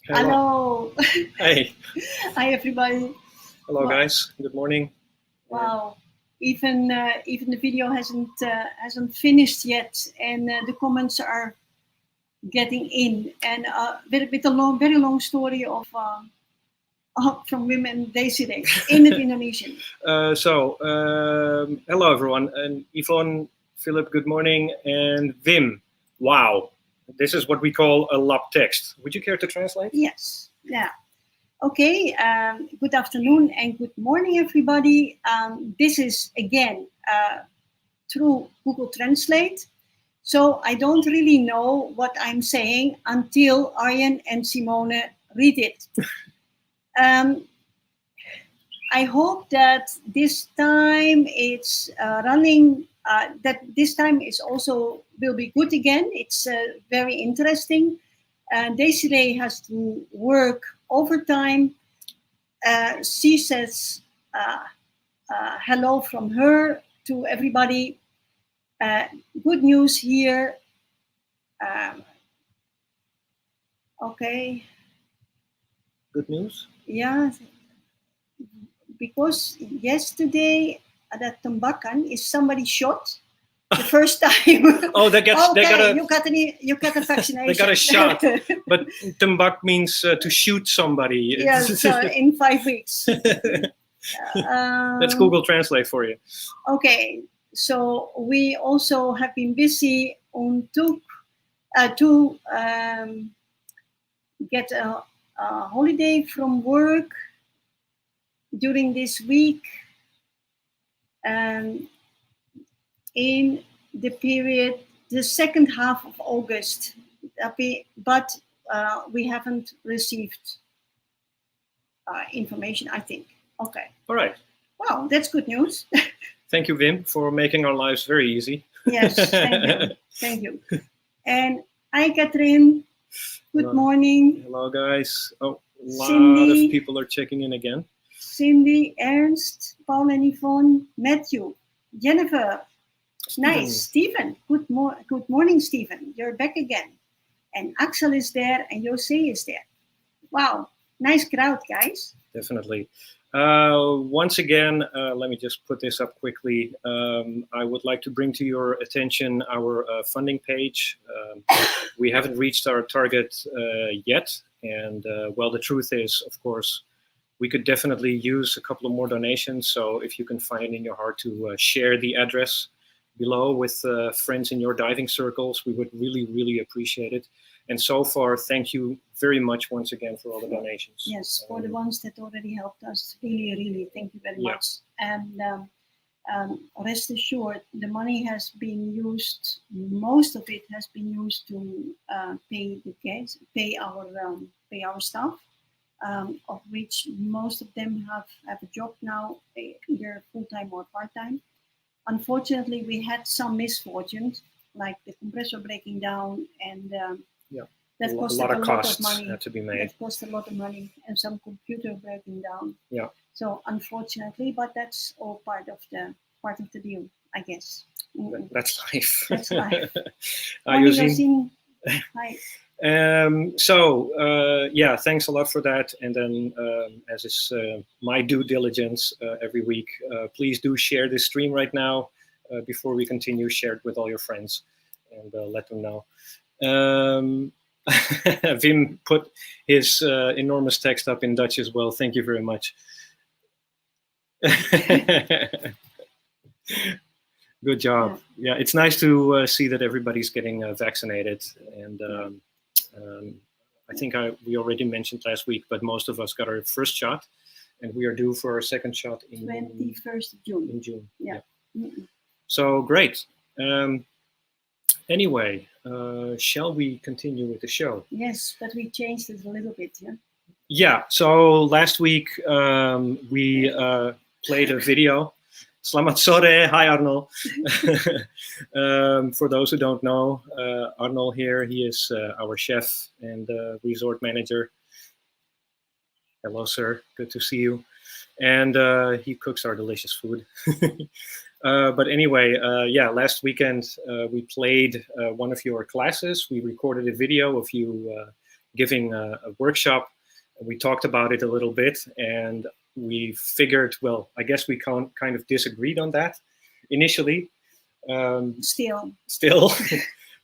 Hello. Hey. Hi, everybody. Hello, guys. Good morning. Wow. Even the video hasn't finished yet, and the comments are getting in. And with a very long story of from women Desiree in the Indonesian. Hello, everyone. And Yvonne, Philip, good morning. And Wim, wow. This is what we call a lab text. Would you care to translate? Yes. Yeah. Okay. Good afternoon and good morning, everybody. This is again through Google Translate. So I don't really know what I'm saying until Arjen and Simone read it. I hope that this time it's running, that this time is also will be good again. It's very interesting. Desiree has to work overtime. She says hello from her to everybody. Good news here. Okay. Good news? Yeah. Because yesterday at Tembakan is somebody shot the first time. Oh, you got a vaccination. They got a shot. But Tembak means to shoot somebody. Yes, in 5 weeks. That's Google Translate for you. Okay, so we also have been busy on to get a holiday from work during this week, in the period, the second half of August, but we haven't received information, I think. Okay. All right. Wow, that's good news. Thank you, Wim, for making our lives very easy. Yes, thank you. Thank you. And hi, Catherine. Good morning. Hello, guys. Oh, a lot Cindy, of people are checking in again. Cindy, Ernst, Paul and Yvonne, Matthew, Jennifer. Nice. Stephen. Good morning, Stephen. You're back again. And Axel is there and Jose is there. Wow. Nice crowd, guys. Definitely. Once again, let me just put this up quickly. I would like to bring to your attention our funding page. We haven't reached our target yet. And well, the truth is, of course, we could definitely use a couple of more donations. So if you can find in your heart to share the address below with friends in your diving circles, we would really, really appreciate it. And so far, thank you very much once again for all the donations. Yes, for the ones that already helped us, really, really, thank you very much. And rest assured, the money has been used, most of it has been used to pay the guests, pay our staff, of which most of them have a job now, either full-time or part-time. Unfortunately, we had some misfortunes, like the compressor breaking down, and that cost a lot of money. Had to be made. That cost a lot of money, and some computer breaking down. Yeah. So unfortunately, but that's all part of the deal, I guess. That's life. That's life. Hi, Josine. Hi. Yeah, thanks a lot for that. And then, as is my due diligence every week, please do share this stream right now before we continue. Share it with all your friends and let them know. Wim put his enormous text up in Dutch as well. Thank you very much. Good job. Yeah, it's nice to see that everybody's getting vaccinated. And I think we already mentioned last week, but most of us got our first shot, and we are due for our second shot in 21st of June. In June. Yeah. So great. Anyway, shall we continue with the show? Yes, but we changed it a little bit, yeah? Yeah, so last week we played a video. Selamat sore, hi Arnold. For those who don't know, Arnold here, he is our chef and resort manager. Hello, sir, good to see you. And he cooks our delicious food. But anyway, yeah, last weekend we played one of your classes. We recorded a video of you giving a workshop. We talked about it a little bit, and we figured, well, I guess we kind of disagreed on that initially. Still.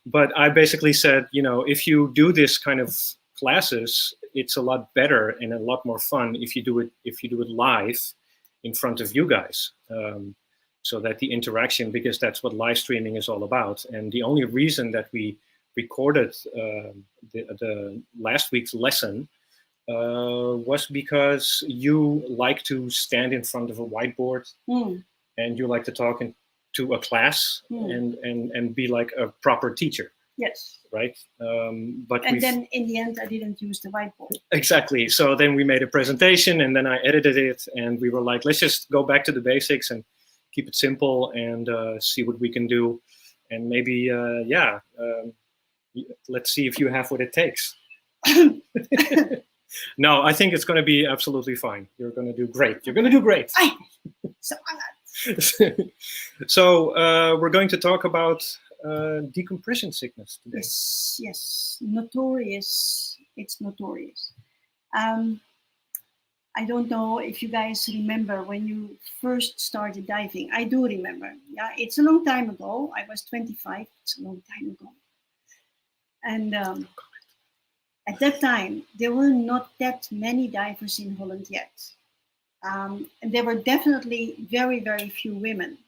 But I basically said, you know, if you do this kind of classes, it's a lot better and a lot more fun if you do it live in front of you guys. So that the interaction, because that's what live streaming is all about. And the only reason that we recorded the last week's lesson was because you like to stand in front of a whiteboard and you like to talk to a class and be like a proper teacher. Yes. Right. But then in the end, I didn't use the whiteboard. Exactly. So then we made a presentation and then I edited it and we were like, let's just go back to the basics and keep it simple and see what we can do. And maybe, let's see if you have what it takes. No, I think it's going to be absolutely fine. You're going to do great. You're going to do great. So we're going to talk about decompression sickness today. Yes, notorious. It's notorious. I don't know if you guys remember when you first started diving. I do remember. Yeah, it's a long time ago. I was 25. It's a long time ago. And at that time, there were not that many divers in Holland yet. And there were definitely very, very few women.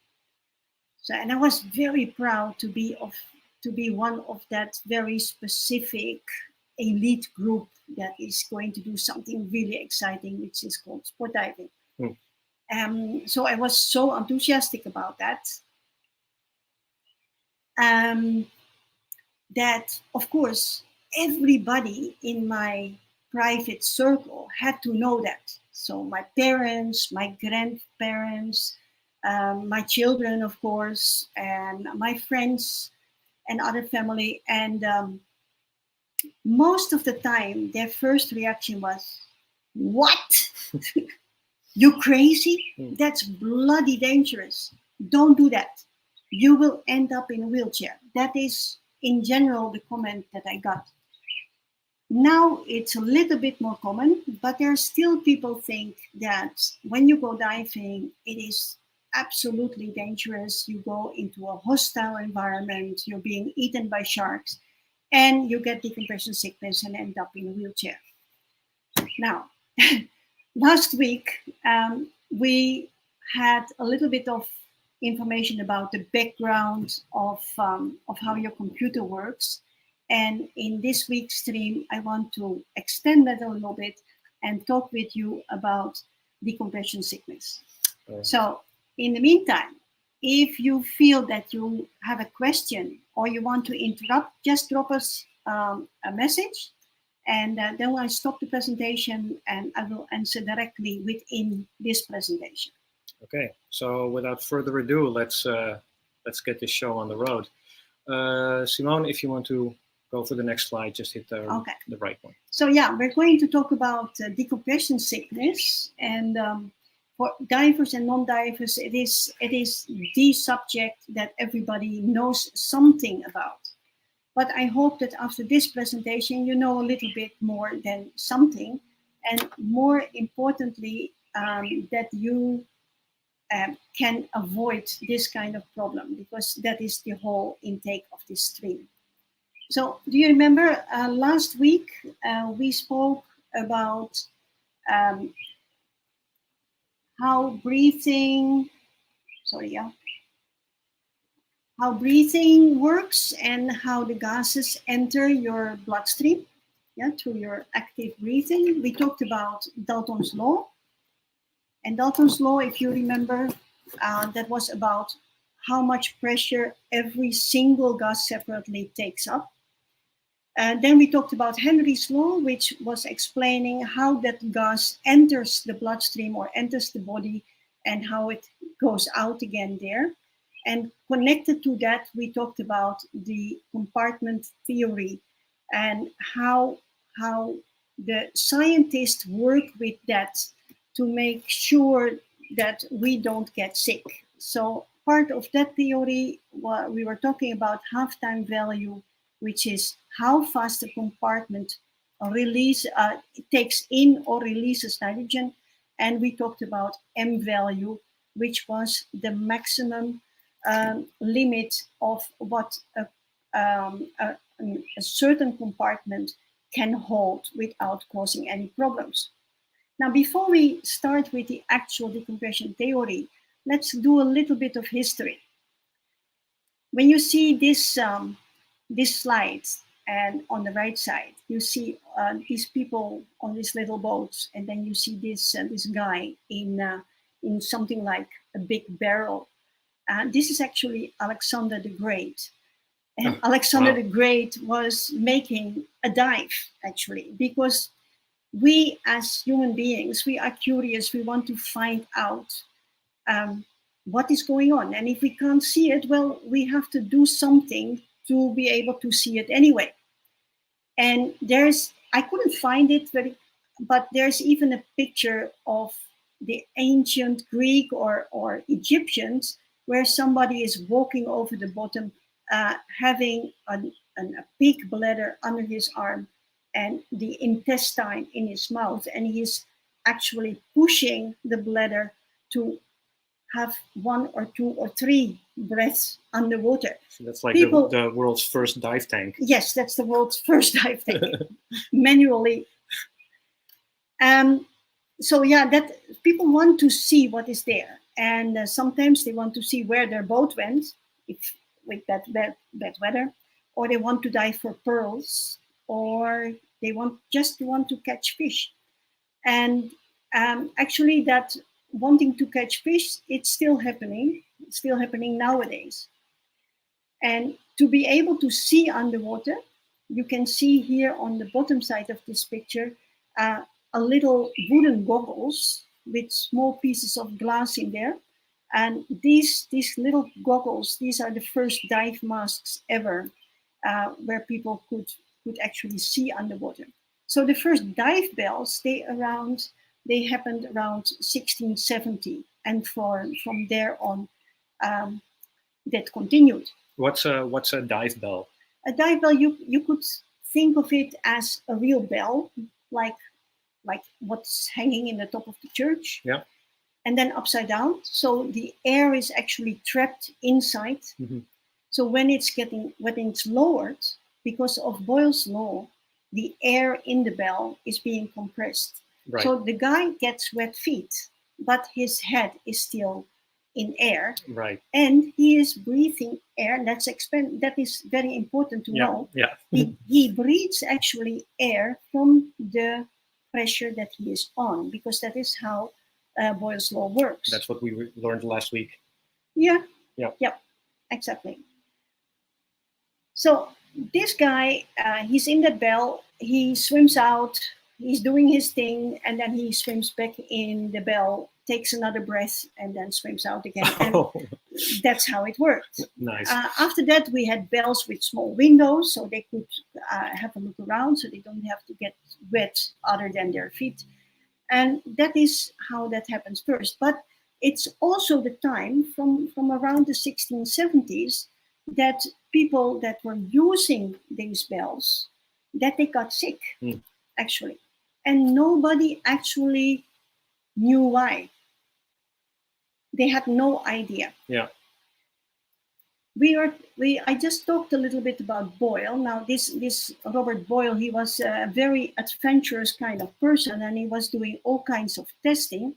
So, and I was very proud to be one of that very specific elite group that is going to do something really exciting, which is called sport diving. So I was so enthusiastic about that. That, of course, everybody in my private circle had to know that. So my parents, my grandparents, my children, of course, and my friends and other family. And most of the time, their first reaction was, "What? You crazy? That's bloody dangerous. Don't do that. You will end up in a wheelchair." That is, in general, the comment that I got. Now it's a little bit more common, but there are still people think that when you go diving, it is absolutely dangerous. You go into a hostile environment, you're being eaten by sharks, and you get decompression sickness and end up in a wheelchair. Now, last week, we had a little bit of information about the background of how your computer works. And in this week's stream, I want to extend that a little bit and talk with you about decompression sickness. So in the meantime, if you feel that you have a question or you want to interrupt, just drop us a message. And then I stop the presentation and I will answer directly within this presentation. Okay, so without further ado, let's get this show on the road. Simone, if you want to go for the next slide, just hit the right one. So yeah, we're going to talk about decompression sickness. And for divers and non-divers, it is the subject that everybody knows something about. But I hope that after this presentation, you know a little bit more than something, and more importantly, that you can avoid this kind of problem, because that is the whole intake of this stream. So do you remember last week we spoke about how breathing works and how the gases enter your bloodstream, through your active breathing. We talked about Dalton's law. And Dalton's law, if you remember, that was about how much pressure every single gas separately takes up. Then we talked about Henry's law, which was explaining how that gas enters the bloodstream or enters the body and how it goes out again there. And connected to that, we talked about the compartment theory and how the scientists work with that to make sure that we don't get sick. So part of that theory, we were talking about half-time value, which is how fast the compartment takes in or releases nitrogen. And we talked about M value, which was the maximum limit of what a certain compartment can hold without causing any problems. Now, before we start with the actual decompression theory, let's do a little bit of history. When you see this slide, and on the right side, you see these people on these little boats, and then you see this guy in something like a big barrel. This is actually Alexander the Great. And Alexander the Great was making a dive, actually, because we as human beings, we are curious. We want to find out what is going on. And if we can't see it, well, we have to do something to be able to see it anyway. And I couldn't find it, but there's even a picture of the ancient Greek or Egyptians where somebody is walking over the bottom, having a pig bladder under his arm and the intestine in his mouth, and he's actually pushing the bladder to have 1 or 2 or 3 breaths underwater. So that's like the world's first dive tank. Yes, that's the world's first dive tank, manually. So yeah, that people want to see what is there, and sometimes they want to see where their boat went, if with that bad weather, or they want to dive for pearls, or they want to catch fish. And actually, that wanting to catch fish, it's still happening. It's still happening nowadays. And to be able to see underwater, you can see here on the bottom side of this picture a little wooden goggles with small pieces of glass in there. And these little goggles, these are the first dive masks ever, where people could actually see underwater. So the first dive bells, they happened around 1670, and from there on, that continued. What's a dive bell? A dive bell, you could think of it as a real bell, like what's hanging in the top of the church. Yeah. And then upside down, so the air is actually trapped inside. Mm-hmm. So when it's lowered, because of Boyle's law, the air in the bell is being compressed. Right. So the guy gets wet feet, but his head is still in air. Right. And he is breathing air. And that is very important to know. Yeah. He breathes actually air from the pressure that he is on, because that is how Boyle's law works. That's what we learned last week. Yeah. Yeah. Yeah. Exactly. So this guy, he's in that bell. He swims out. He's doing his thing, and then he swims back in the bell, takes another breath, and then swims out again. And that's how it worked. Nice. After that, we had bells with small windows, so they could have a look around, so they don't have to get wet other than their feet. And that is how that happens first. But it's also the time from around the 1670s that people that were using these bells, that they got sick, actually. And nobody actually knew why. They had no idea. Yeah. I just talked a little bit about Boyle. Now, this Robert Boyle, he was a very adventurous kind of person, and he was doing all kinds of testing.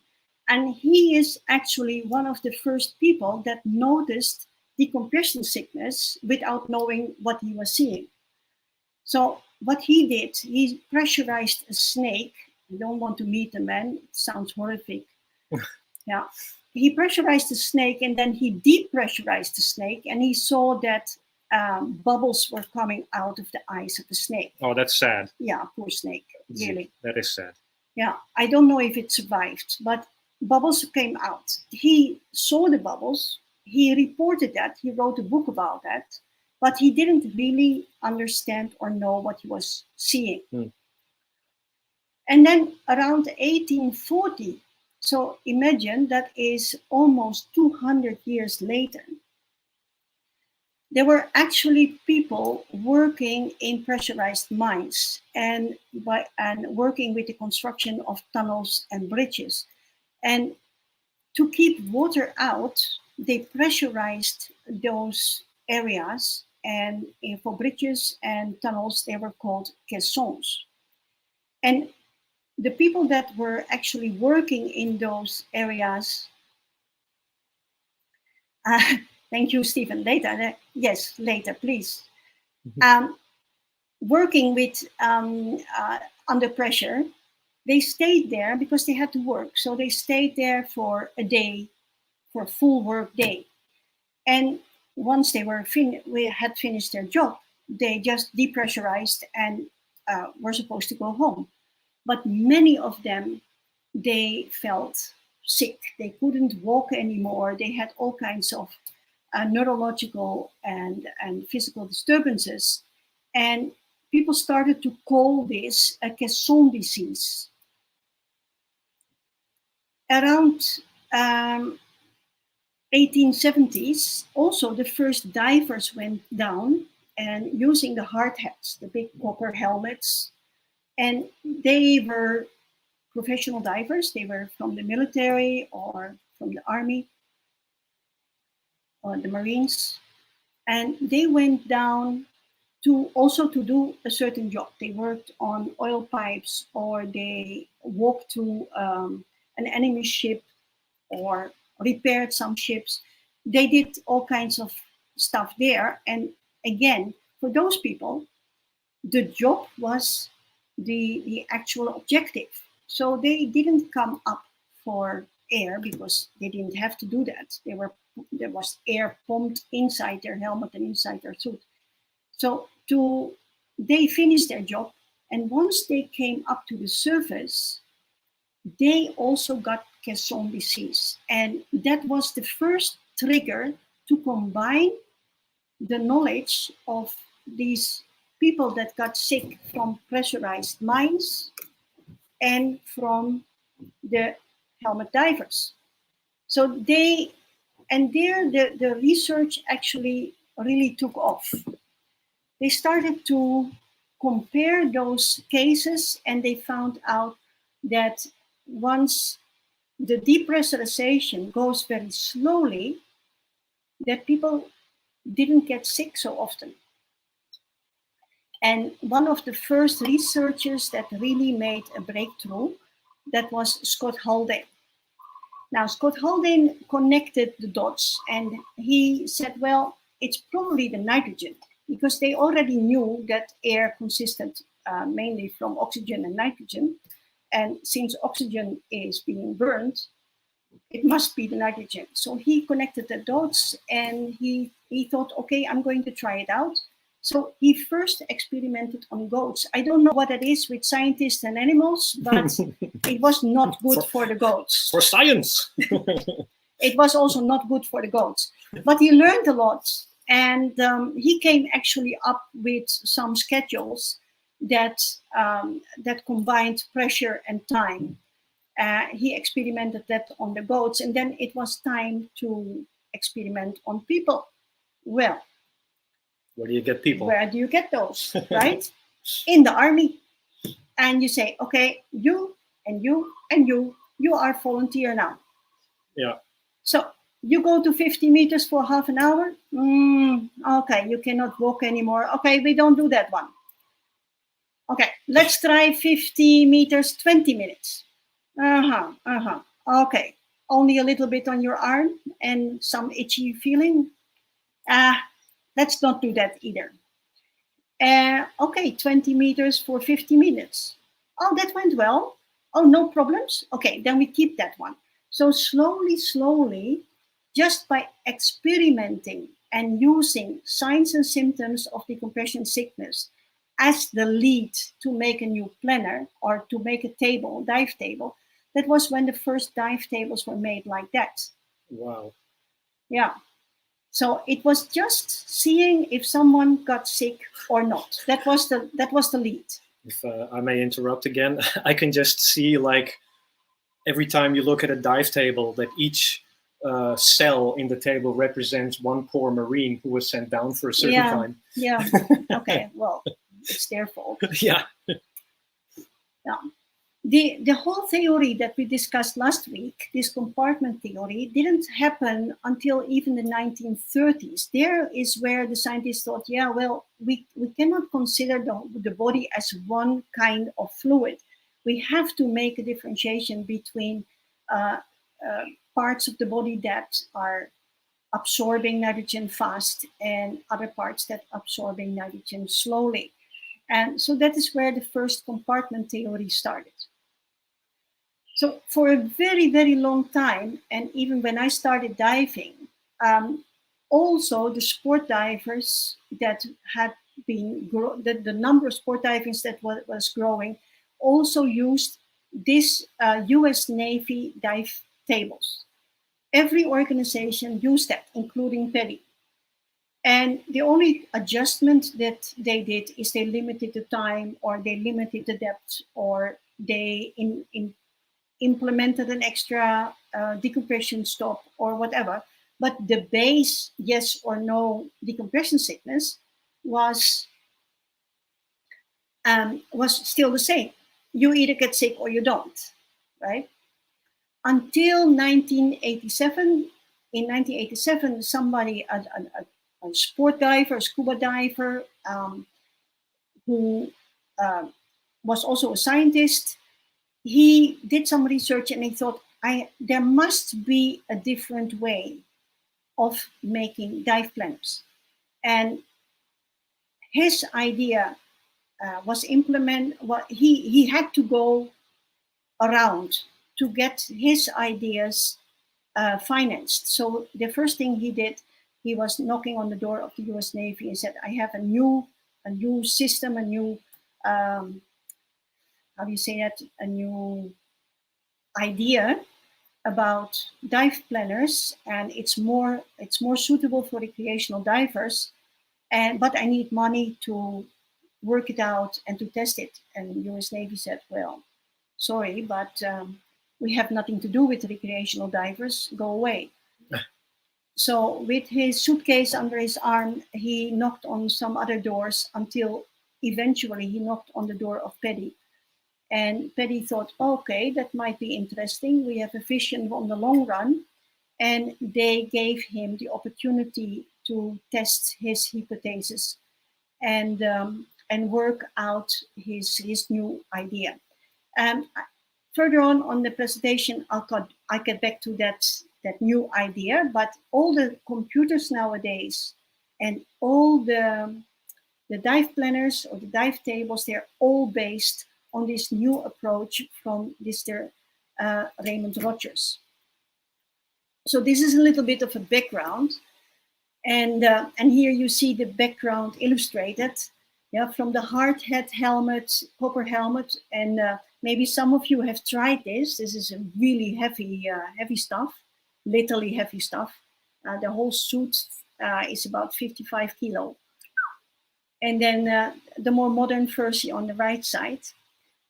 And he is actually one of the first people that noticed decompression sickness without knowing what he was seeing. So what he did, he pressurized a snake. I don't want to meet the man. It sounds horrific. Yeah. He pressurized the snake, and then he depressurized the snake, and he saw that bubbles were coming out of the eyes of the snake. Oh, that's sad. Yeah, poor snake, really. That is sad. Yeah, I don't know if it survived, but bubbles came out. He saw the bubbles. He reported that. He wrote a book about that, but he didn't really understand or know what he was seeing. And then around 1840, so imagine that is almost 200 years later, there were actually people working in pressurized mines and working with the construction of tunnels and bridges. And to keep water out, they pressurized those areas, and for bridges and tunnels, they were called caissons. And the people that were actually working in those areas, thank you, Stephen, later, yes, later, please. Working with under pressure, they stayed there because they had to work. So they stayed there for a day, for a full work day. And once they had finished their job, they just depressurized and were supposed to go home. But many of them, they felt sick. They couldn't walk anymore. They had all kinds of neurological and physical disturbances. And people started to call this a caisson disease. Around 1870s, also the first divers went down and using the hard hats, the big copper helmets. And they were professional divers. They were from the military or from the army or the Marines. And they went down to also to do a certain job. They worked on oil pipes, or they walked to an enemy ship or repaired some ships. They did all kinds of stuff there. And again, for those people, the job was the actual objective. So they didn't come up for air because they didn't have to do that. There was air pumped inside their helmet and inside their suit. So they finished their job, and once they came up to the surface, they also got caisson disease. And that was the first trigger to combine the knowledge of these people that got sick from pressurized mines and from the helmet divers. So the research actually really took off. They started to compare those cases, and they found out that once the depressurization goes very slowly, that people didn't get sick so often. And one of the first researchers that really made a breakthrough, that was Scott Haldane. Now, Scott Haldane connected the dots, and he said, well, it's probably the nitrogen, because they already knew that air consisted mainly from oxygen and nitrogen. And since oxygen is being burned, it must be the nitrogen. So he connected the dots, and he thought, okay, I'm going to try it out. So he first experimented on goats. I don't know what it is with scientists and animals, but it was not good for the goats. For science. It was also not good for the goats. But he learned a lot, and he came actually up with some schedules that combined pressure and time. He experimented that on the goats, and then it was time to experiment on people. Well, where do you get people? Where do you get those, right? In the army. And you say, okay, you and you and you are volunteer now. Yeah. So you go to 50 meters for half an hour. Okay, you cannot walk anymore. Okay, we don't do that one. Okay, let's try 50 meters, 20 minutes. Okay, only a little bit on your arm and some itchy feeling. Let's not do that either. Okay, 20 meters for 50 minutes. Oh, that went well. Oh, no problems. Okay, then we keep that one. So slowly, just by experimenting and using signs and symptoms of decompression sickness as the lead to make a new planner or to make a table, dive table, that was when the first dive tables were made like that. Wow. Yeah. So it was just seeing if someone got sick or not. That was the lead. If I may interrupt again, I can just see, like, every time you look at a dive table, that each cell in the table represents one poor Marine who was sent down for a certain time. Yeah. Okay. Well, it's their fault. Yeah. Yeah. The whole theory that we discussed last week, this compartment theory, didn't happen until even the 1930s. There is where the scientists thought, yeah, well, we cannot consider the body as one kind of fluid. We have to make a differentiation between parts of the body that are absorbing nitrogen fast and other parts that are absorbing nitrogen slowly. And so that is where the first compartment theory started. So for a very, very long time, and even when I started diving, also the sport divers that had been, the number of sport divers that was growing, also used this US Navy dive tables. Every organization used that, including PEDI. And the only adjustment that they did is they limited the time, or they limited the depth, or they implemented an extra decompression stop or whatever. But the base, yes or no, decompression sickness was still the same. You either get sick or you don't, right? Until 1987. In 1987, somebody, a sport diver, a scuba diver, who was also a scientist, he did some research and he thought, there must be a different way of making dive planners. And his idea was he had to go around to get his ideas financed. So the first thing he did, he was knocking on the door of the US Navy and said, I have a new system, a new, how do you say that, a new idea about dive planners, and it's more suitable for recreational divers, but I need money to work it out and to test it. And the US Navy said, well, sorry, but we have nothing to do with recreational divers, go away. So with his suitcase under his arm, he knocked on some other doors until eventually he knocked on the door of PEDI. And PEDI thought, okay, that might be interesting. We have a vision on the long run. And they gave him the opportunity to test his hypothesis and work out his new idea. Further on the presentation, I'll get back to that new idea. But all the computers nowadays and all the dive planners or the dive tables, they're all based on this new approach from Mr. Raymond Rogers. So this is a little bit of a background, and here you see the background illustrated, yeah, from the hard hat helmet, copper helmet, and maybe some of you have tried this. This is a really heavy stuff, literally heavy stuff. The whole suit is about 55 kilo. And then the more modern version on the right side.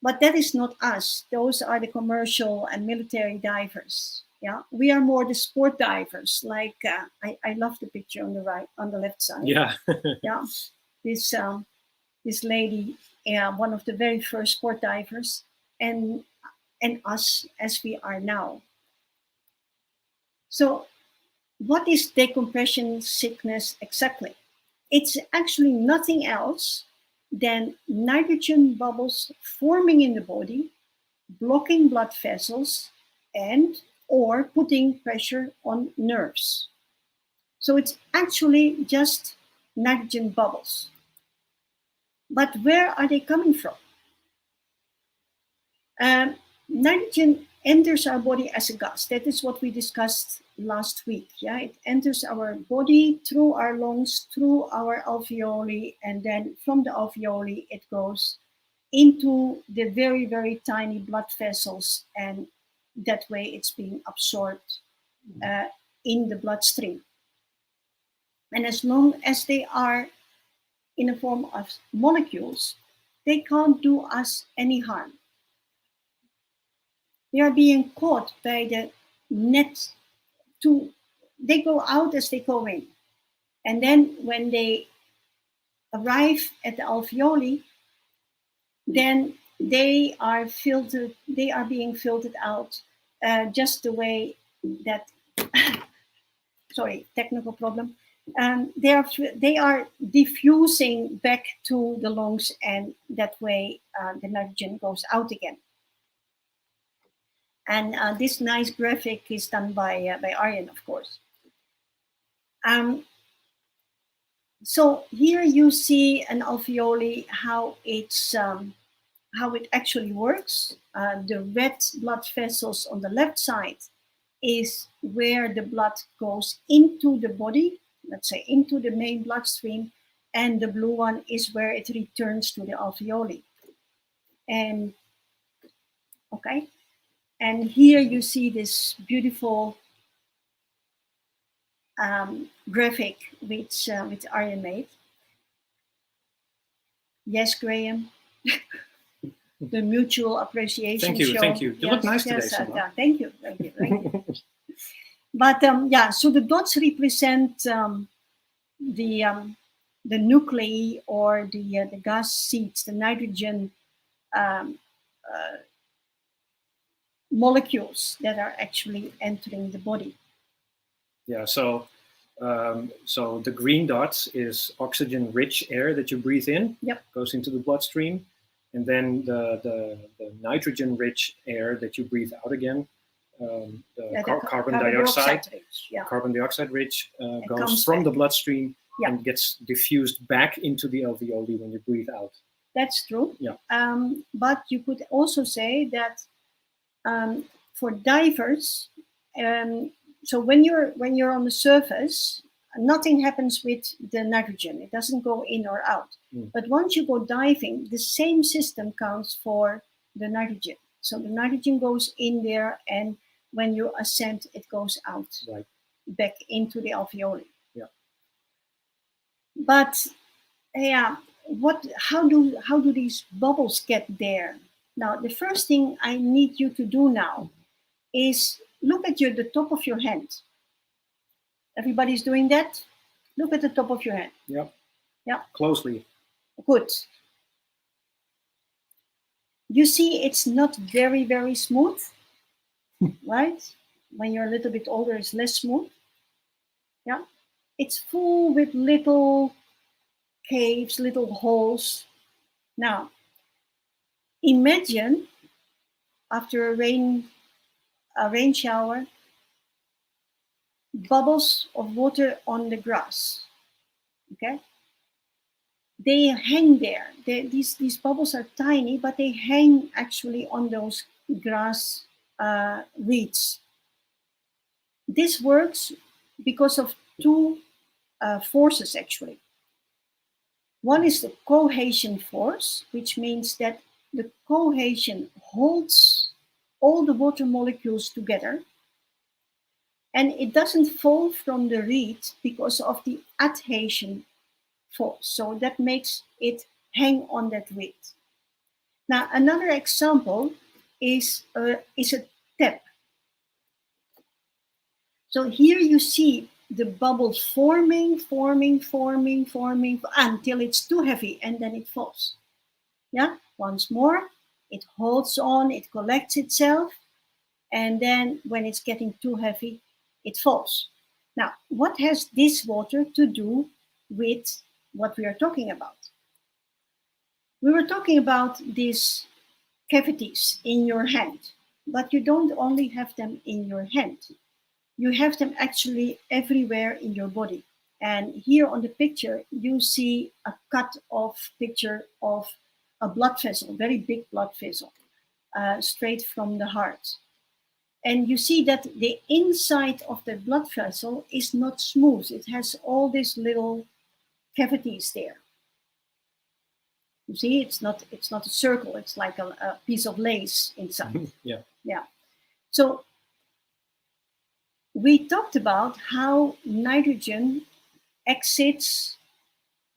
But that is not us. Those are the commercial and military divers. Yeah, we are more the sport divers. Like I love the picture on the right, on the left side. Yeah. Yeah, this lady, one of the very first sport divers, and us as we are now. So, what is decompression sickness exactly? It's actually nothing else than nitrogen bubbles forming in the body, blocking blood vessels, and or putting pressure on nerves. So it's actually just nitrogen bubbles. But where are they coming from? Nitrogen enters our body as a gas. That is what we discussed last week. Yeah, it enters our body through our lungs, through our alveoli, and then from the alveoli it goes into the very, very tiny blood vessels, and that way it's being absorbed in the bloodstream. And as long as they are in the form of molecules, they can't do us any harm. They are being caught by the net they go out as they go in. And then when they arrive at the alveoli, then they are being filtered out just the way that, sorry, technical problem. They are diffusing back to the lungs, and that way the nitrogen goes out again. And this nice graphic is done by Arjen, of course. So here you see an alveoli, how it actually works. The red blood vessels on the left side is where the blood goes into the body, let's say into the main bloodstream, and the blue one is where it returns to the alveoli. And okay, and here you see this beautiful graphic which Arjen made. Yes, Graham. The mutual appreciation show. Thank you. You look nice today, Sandra. Thank you. But yeah, so the dots represent the nuclei, or the gas seeds, the nitrogen molecules that are actually entering the body. Yeah. So the green dots is oxygen-rich air that you breathe in. Yep. Goes into the bloodstream. And then the nitrogen-rich air that you breathe out again, carbon dioxide rich, yeah. Carbon dioxide rich goes from the bloodstream, yeah, and gets diffused back into the alveoli when you breathe out. That's true. Yeah. But you could also say that for divers, so when you're on the surface, nothing happens with the nitrogen. It doesn't go in or out. But once you go diving, the same system counts for the nitrogen. So the nitrogen goes in there, and when you ascend, it goes out, right, back into the alveoli. Yeah. But yeah, how do these bubbles get there? Now, the first thing I need you to do now is look at the top of your hand. Everybody's doing that? Look at the top of your hand. Yep. Yeah. Closely. Good. You see, it's not very, very smooth, right? When you're a little bit older, it's less smooth. Yeah. It's full with little caves, little holes. Now, imagine after a rain shower, bubbles of water on the grass. Okay. They hang there. These bubbles are tiny, but they hang actually on those grass reeds. This works because of two forces, actually. One is the cohesion force, which means that the cohesion holds all the water molecules together, and it doesn't fall from the reed because of the adhesion force. So that makes it hang on that reed. Now, another example is a tap. So here you see the bubbles forming until it's too heavy and then it falls. Yeah, once more, it holds on, it collects itself, and then when it's getting too heavy, it falls. Now, what has this water to do with what we are talking about? We were talking about these cavities in your hand, but you don't only have them in your hand. You have them actually everywhere in your body. And here on the picture, you see a cut off picture of a blood vessel, very big blood vessel, straight from the heart. And you see that the inside of the blood vessel is not smooth. It has all these little cavities there. You see, it's not a circle. It's like a piece of lace inside. Yeah. Yeah. So we talked about how nitrogen exits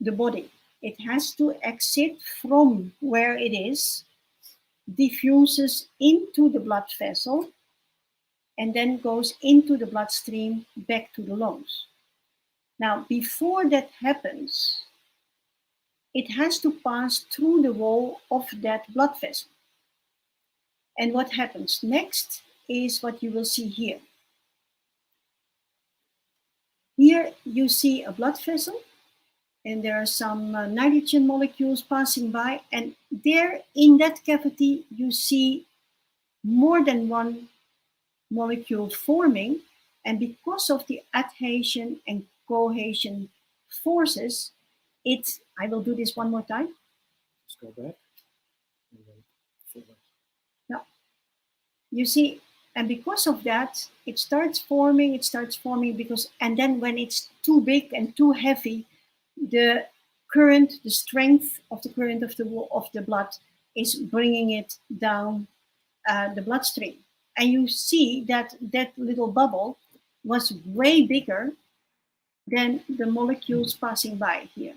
the body. It has to exit from where it is, diffuses into the blood vessel, and then goes into the bloodstream back to the lungs. Now, before that happens, it has to pass through the wall of that blood vessel. And what happens next is what you will see here. Here you see a blood vessel, and there are some nitrogen molecules passing by, and there in that cavity you see more than one molecule forming, and because of the adhesion and cohesion forces, I will do this one more time. Let's go back. And then forward. Now, you see, and because of that, it starts forming because, and then when it's too big and too heavy, the current, the strength of the current of the blood is bringing it down the bloodstream. And you see that that little bubble was way bigger than the molecules passing by here.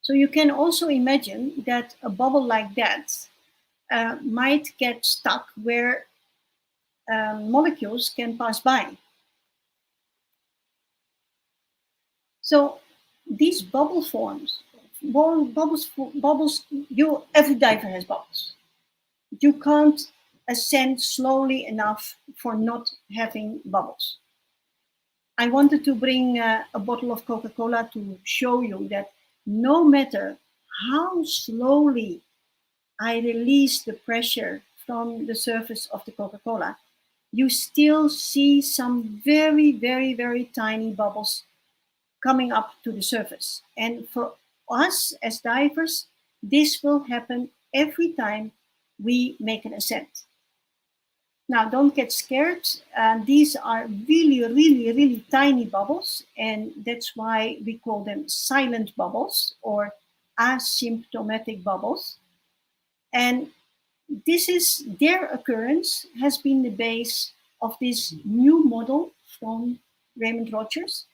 So you can also imagine that a bubble like that might get stuck where molecules can pass by. So these bubble forms, bubbles, every diver has bubbles. You can't ascend slowly enough for not having bubbles. I wanted to bring a bottle of Coca-Cola to show you that no matter how slowly I release the pressure from the surface of the Coca-Cola, you still see some very, very, very tiny bubbles coming up to the surface. And for us as divers, this will happen every time we make an ascent. Now, don't get scared. These are really, really, really tiny bubbles, and that's why we call them silent bubbles or asymptomatic bubbles. And their occurrence has been the base of this new model from Raymond Rogers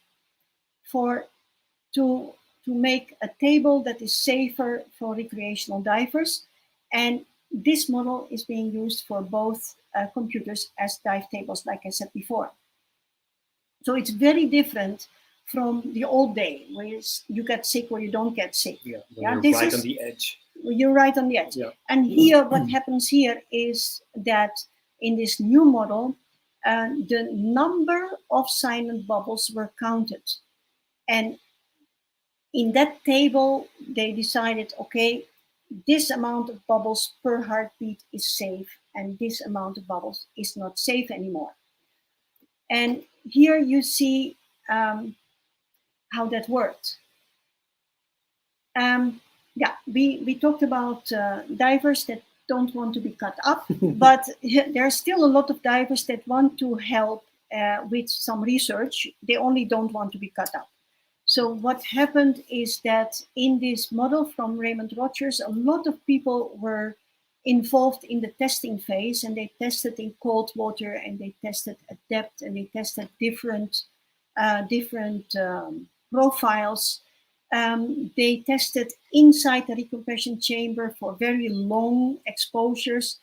to make a table that is safer for recreational divers. And this model is being used for both computers as dive tables, like I said before. So it's very different from the old day, where you get sick or you don't get sick. Yeah, you're right on the edge. You're right on the edge. Yeah. And here, what happens here is that in this new model, the number of silent bubbles were counted. And in that table, they decided, okay, this amount of bubbles per heartbeat is safe, and this amount of bubbles is not safe anymore. And here you see how that worked. Yeah, we talked about divers that don't want to be cut up, but there are still a lot of divers that want to help with some research. They only don't want to be cut up. So what happened is that in this model from Raymond Rogers, a lot of people were involved in the testing phase, and they tested in cold water, and they tested at depth, and they tested different profiles They tested inside the recompression chamber for very long exposures.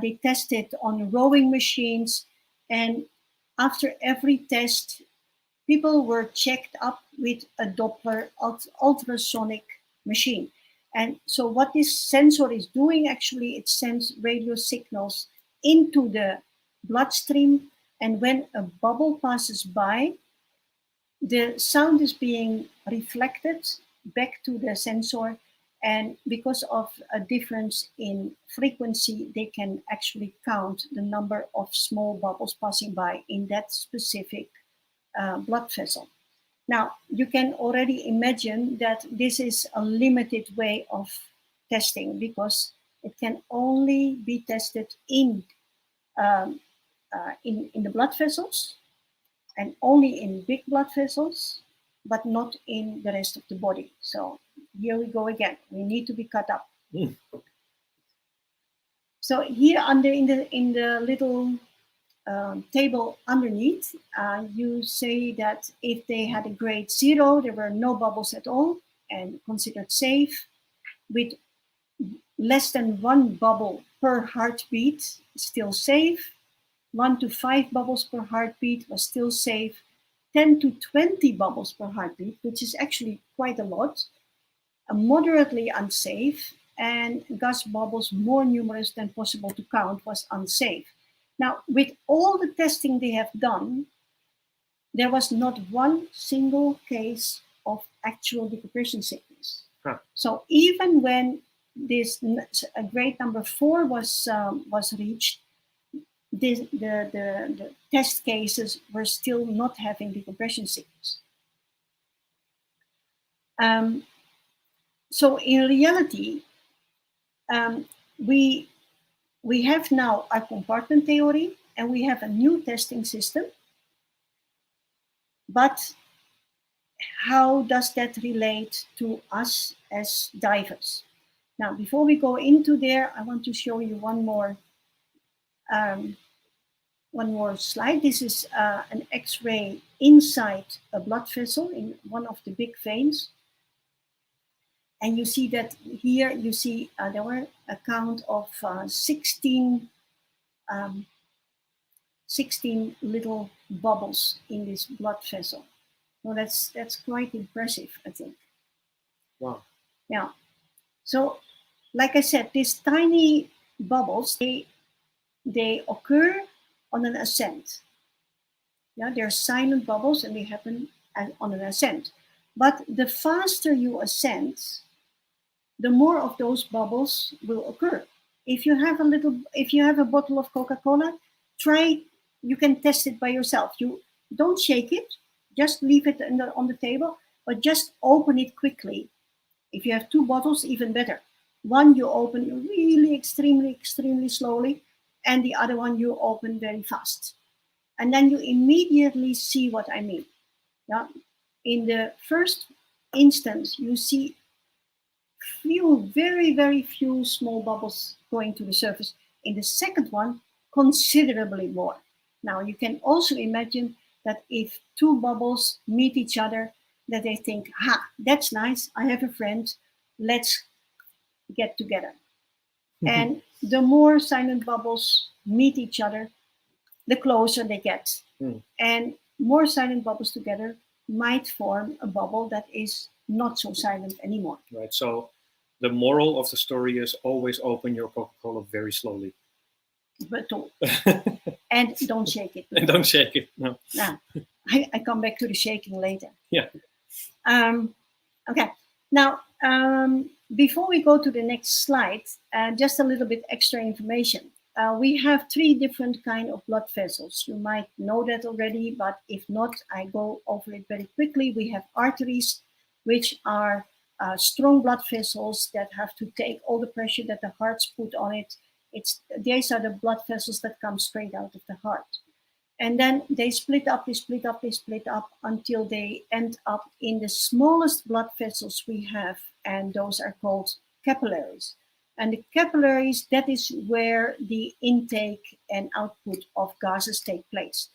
They tested on rowing machines, and after every test, people were checked up with a Doppler ultrasonic machine. And so what this sensor is doing, actually, it sends radio signals into the bloodstream. And when a bubble passes by, the sound is being reflected back to the sensor. And because of a difference in frequency, they can actually count the number of small bubbles passing by in that specific blood vessel. Now, you can already imagine that this is a limited way of testing because it can only be tested in the blood vessels and only in big blood vessels, but not in the rest of the body. So here we go again. We need to be cut up. So here in the little table underneath, you say that if they had a grade 0, there were no bubbles at all and considered safe. With less than 1 bubble per heartbeat, still safe. 1 to 5 bubbles per heartbeat was still safe. 10 to 20 bubbles per heartbeat, which is actually quite a lot, moderately unsafe, and gas bubbles more numerous than possible to count was unsafe. Now, with all the testing they have done, there was not one single case of actual decompression sickness. Huh. So even when this grade number 4 was reached, the test cases were still not having decompression sickness. So in reality, we have now a compartment theory and we have a new testing system. But how does that relate to us as divers? Now, before we go into there, I want to show you one more slide. This is an X-ray inside a blood vessel in one of the big veins. And you see that here, you see there were a count of 16 little bubbles in this blood vessel. Well, that's quite impressive, I think. Wow. Yeah. So, like I said, these tiny bubbles, they occur on an ascent. Yeah, they're silent bubbles and they happen on an ascent. But the faster you ascend, the more of those bubbles will occur. If you have a bottle of Coca-Cola, you can test it by yourself. You don't shake it, just leave it on the table, but just open it quickly. If you have 2 bottles, even better. One you open really extremely slowly, and the other one you open very fast. And then you immediately see what I mean. Yeah? In the first instance, you see very few small bubbles going to the surface. In the second one, considerably more. Now, you can also imagine that if 2 bubbles meet each other, that they think, that's nice, I have a friend, let's get together. And the more silent bubbles meet each other, the closer they get. And more silent bubbles together might form a bubble that is not so silent anymore. Right. So the moral of the story is always open your Coca-Cola very slowly. But and don't shake it. And don't shake it. No. Now, I come back to the shaking later. Yeah. Okay. Now, before we go to the next slide, just a little bit extra information. We have 3 different kind of blood vessels. You might know that already, but if not, I go over it very quickly. We have arteries, which are strong blood vessels that have to take all the pressure that the heart's put on it. These are the blood vessels that come straight out of the heart. And then they split up until they end up in the smallest blood vessels we have, and those are called capillaries. And the capillaries, that is where the intake and output of gases take place.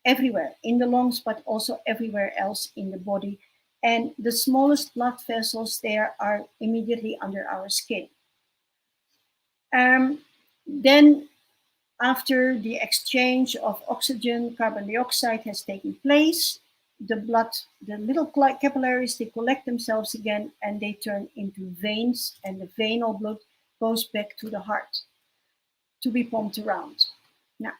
Everywhere, in the lungs, but also everywhere else in the body. And the smallest blood vessels there are immediately under our skin. Then after the exchange of oxygen, carbon dioxide has taken place, the little capillaries, they collect themselves again and they turn into veins, and the venal blood goes back to the heart to be pumped around. Now,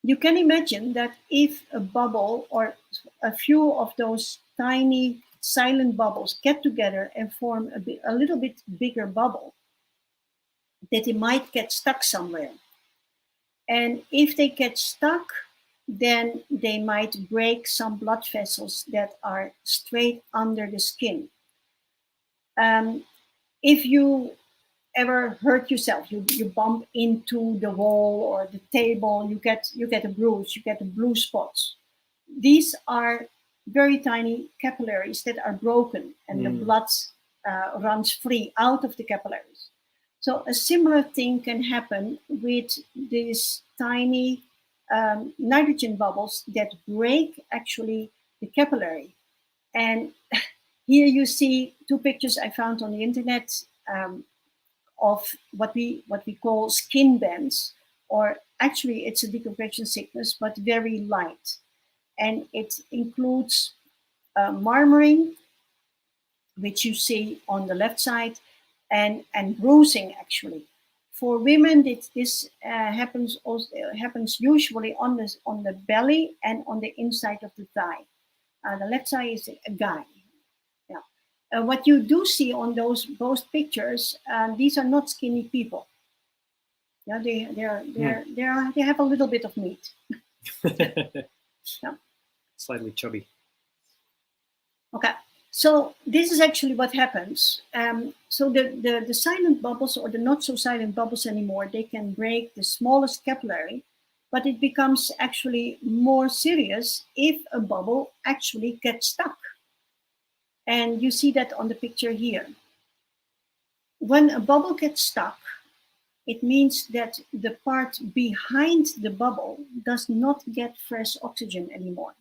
you can imagine that if a bubble or a few of those tiny silent bubbles get together and form a little bit bigger bubble, that they might get stuck somewhere. And if they get stuck, then they might break some blood vessels that are straight under the skin. If you ever hurt yourself, you bump into the wall or the table, you get a bruise, you get blue spots. These are very tiny capillaries that are broken, and the blood runs free out of the capillaries. So a similar thing can happen with these tiny nitrogen bubbles that break actually the capillary. And here you see two pictures I found on the internet of what we call skin bends, or actually it's a decompression sickness, but very light. And it includes murmuring, which you see on the left side, and bruising actually. For women, this happens usually on the belly and on the inside of the thigh. The left side is a guy. Yeah. What you do see on both pictures, these are not skinny people. Yeah, they have a little bit of meat. Yeah. Slightly chubby. Okay. So this is actually what happens. So the silent bubbles, or the not so silent bubbles anymore, they can break the smallest capillary, but it becomes actually more serious if a bubble actually gets stuck. And you see that on the picture here. When a bubble gets stuck, it means that the part behind the bubble does not get fresh oxygen anymore.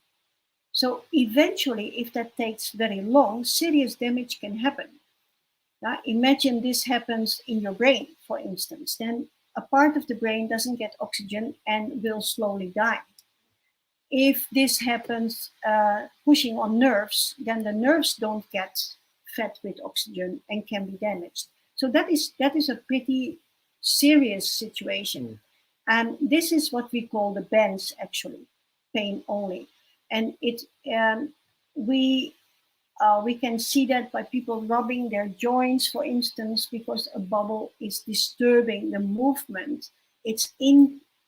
So eventually, if that takes very long, serious damage can happen. Imagine this happens in your brain, for instance. Then a part of the brain doesn't get oxygen and will slowly die. If this happens pushing on nerves, then the nerves don't get fed with oxygen and can be damaged. So that is a pretty serious situation. And this is what we call the bends, actually, pain only. And we can see that by people rubbing their joints, for instance, because a bubble is disturbing the movement. It's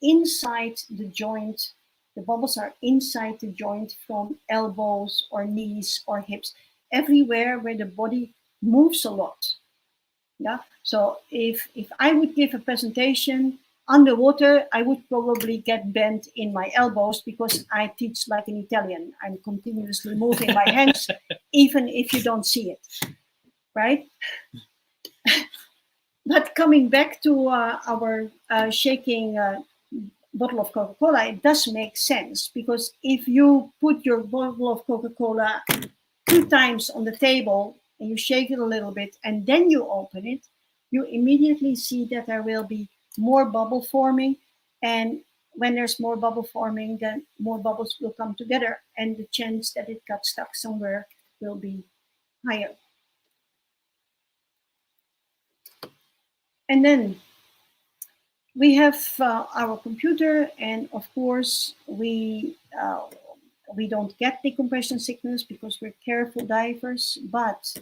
inside the joint. The bubbles are inside the joint from elbows or knees or hips, everywhere where the body moves a lot. Yeah. So if I would give a presentation underwater, I would probably get bent in my elbows because I teach like an Italian. I'm continuously moving my hands, even if you don't see it, right? But coming back to our shaking bottle of Coca-Cola, it does make sense, because if you put your bottle of Coca-Cola 2 times on the table and you shake it a little bit and then you open it, you immediately see that there will be more bubble forming. And when there's more bubble forming, then more bubbles will come together and the chance that it got stuck somewhere will be higher. And then we have our computer, and of course we don't get decompression sickness because we're careful divers, but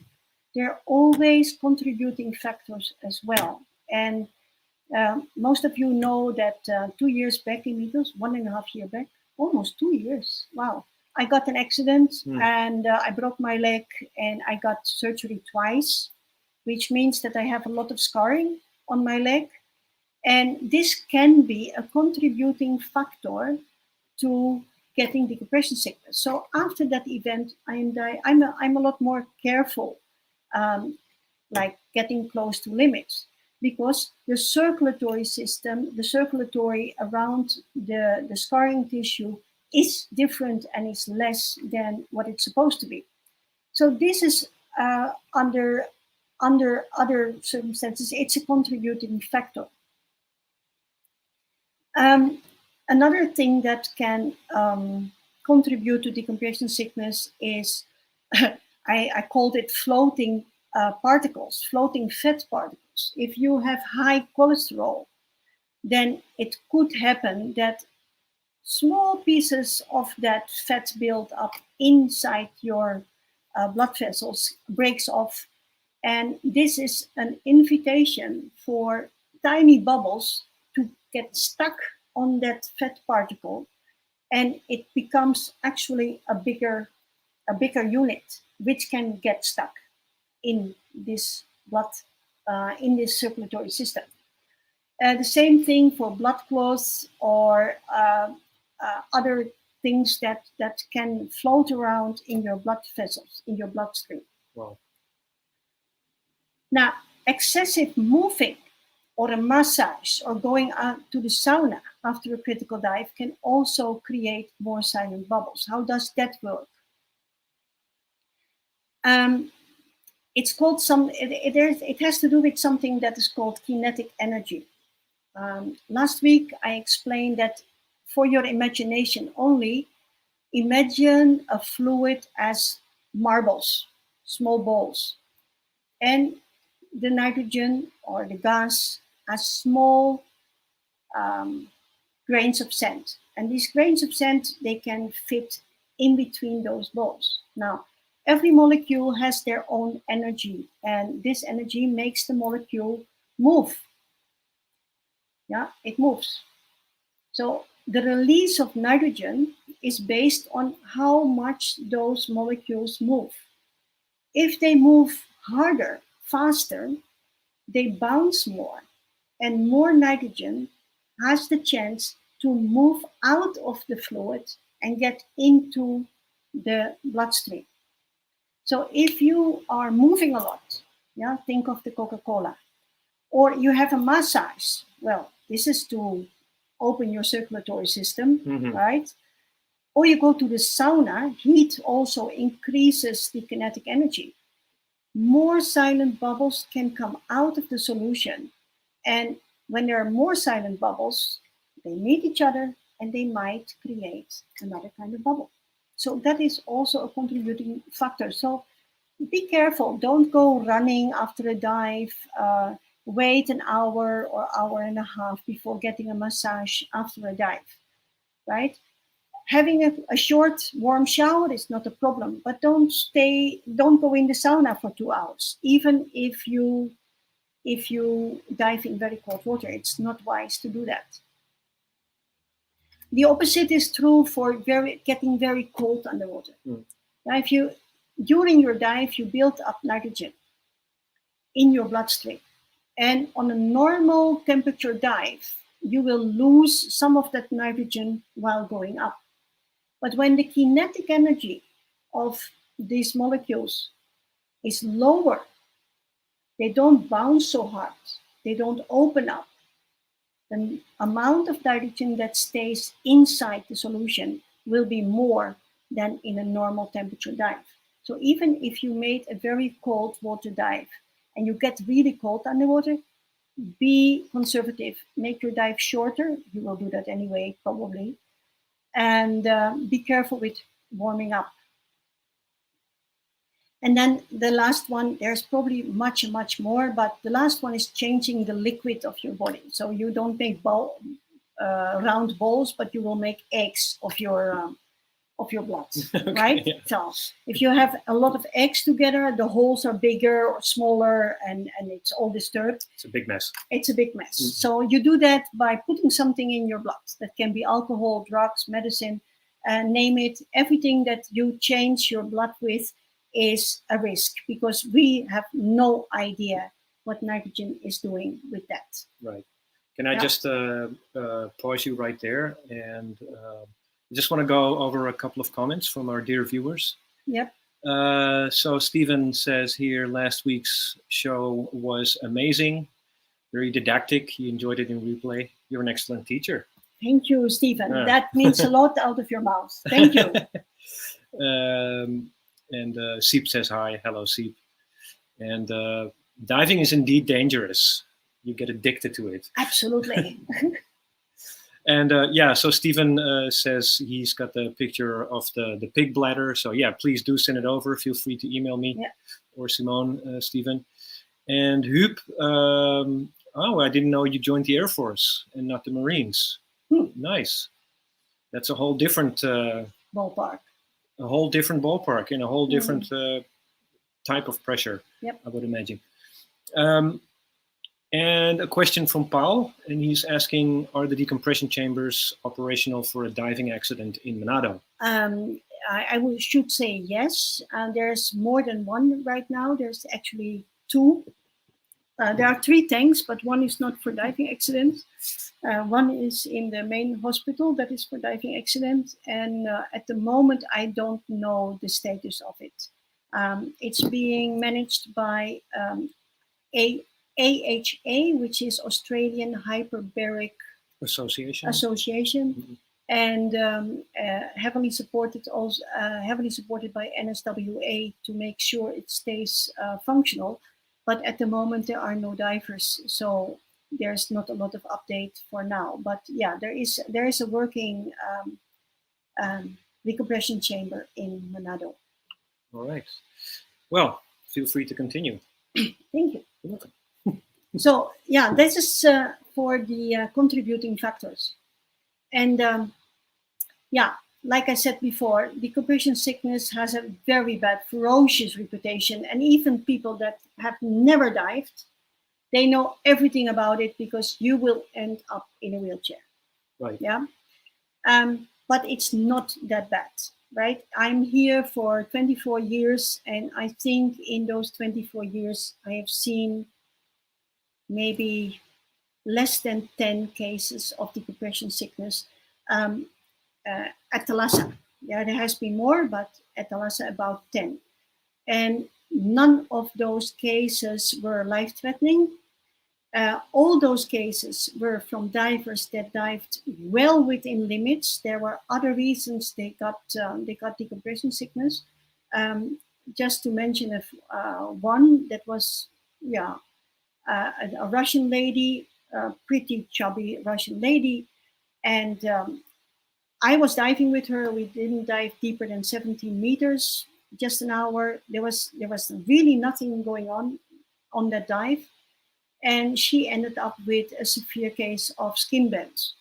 there are always contributing factors as well. And most of you know that 2 years back, in Meters, 1.5 years back, almost 2 years, wow, I got an accident and I broke my leg and I got surgery twice, which means that I have a lot of scarring on my leg. And this can be a contributing factor to getting decompression sickness. So after that event, I'm a lot more careful, like getting close to limits, because the circulatory system, the circulatory around the scarring tissue is different and is less than what it's supposed to be. So this is under other circumstances, it's a contributing factor. Another thing that can contribute to decompression sickness is, I called it floating particles, floating fat particles. If you have high cholesterol, then it could happen that small pieces of that fat build up inside your blood vessels breaks off. And this is an invitation for tiny bubbles to get stuck on that fat particle, and it becomes actually a bigger unit, which can get stuck in this blood, in this circulatory system. The same thing for blood clots or other things that can float around in your blood vessels, in your bloodstream. Wow. Now, excessive moving or a massage or going out to the sauna after a critical dive can also create more silent bubbles. How does that work? It's called it has to do with something that is called kinetic energy. Last week, I explained that for your imagination only, imagine a fluid as marbles, small balls, and the nitrogen or the gas as small grains of sand. And these grains of sand, they can fit in between those balls. Now, every molecule has their own energy, and this energy makes the molecule move. Yeah, it moves. So the release of nitrogen is based on how much those molecules move. If they move harder, faster, they bounce more, and more nitrogen has the chance to move out of the fluid and get into the bloodstream. So if you are moving a lot, yeah, think of the Coca-Cola, or you have a massage. Well, this is to open your circulatory system, right? Or you go to the sauna, heat also increases the kinetic energy. More silent bubbles can come out of the solution. And when there are more silent bubbles, they meet each other and they might create another kind of bubble. So that is also a contributing factor. So be careful. Don't go running after a dive. Wait an hour or hour and a half before getting a massage after a dive, right? Having a short warm shower is not a problem, but don't go in the sauna for 2 hours. Even if you dive in very cold water, it's not wise to do that. The opposite is true for getting very cold underwater. Now, if you during your dive you build up nitrogen in your bloodstream, and on a normal temperature dive, you will lose some of that nitrogen while going up. But when the kinetic energy of these molecules is lower, they don't bounce so hard, they don't open up, the amount of nitrogen that stays inside the solution will be more than in a normal temperature dive. So even if you made a very cold water dive and you get really cold underwater, be conservative, make your dive shorter. You will do that anyway, probably. And be careful with warming up. And then the last one, there's probably much, much more, but the last one is changing the liquid of your body. So you don't make round balls, but you will make eggs of your blood, okay, right? Yeah. So if you have a lot of eggs together, the holes are bigger or smaller, and it's all disturbed. It's a big mess. It's a big mess. Mm-hmm. So you do that by putting something in your blood. That can be alcohol, drugs, medicine, name it. Everything that you change your blood with is a risk, because we have no idea what nitrogen is doing with that. Right. Can I just pause you right there? And I just want to go over a couple of comments from our dear viewers. Yep. So Stephen says here, last week's show was amazing, very didactic. He enjoyed it in replay. You're an excellent teacher. Thank you, Stephen. That means a lot out of your mouth. Thank you. And Siep says hi. Hello, Siep. And diving is indeed dangerous. You get addicted to it. Absolutely. And yeah, so Stephen says he's got the picture of the pig bladder. So yeah, please do send it over. Feel free to email me or Simone, Stephen. And Huub, oh, I didn't know you joined the Air Force and not the Marines. Nice. That's a whole different ballpark. A whole different ballpark and a whole different type of pressure, I would imagine. And a question from Paul, and he's asking, are the decompression chambers operational for a diving accident in Manado? I should say yes. There's more than one right now. There's actually two. There are 3 tanks, but one is not for diving accidents. One is in the main hospital that is for diving accident. And at the moment, I don't know the status of it. It's being managed by AHA, which is Australian Hyperbaric Association. Mm-hmm. And heavily supported by NSWA to make sure it stays functional. But at the moment there are no divers, so there's not a lot of update for now. But yeah, there is a working decompression chamber in Manado. All right. Well, feel free to continue. Thank you. You're welcome. So yeah, this is for the contributing factors. And yeah, like I said before, decompression sickness has a very bad, ferocious reputation. And even people that have never dived, they know everything about it because you will end up in a wheelchair. Right. Yeah. But it's not that bad, right? I'm here for 24 years. And I think in those 24 years, I have seen maybe less than 10 cases of decompression sickness at Thalassa. Yeah, there has been more, but at Thalassa about 10. And none of those cases were life-threatening. All those cases were from divers that dived well within limits. There were other reasons they got decompression sickness. Just to mention one that was, a Russian lady, a pretty chubby Russian lady, and I was diving with her. We didn't dive deeper than 17 meters, just an hour. There was really nothing going on that dive. And she ended up with a severe case of skin bends.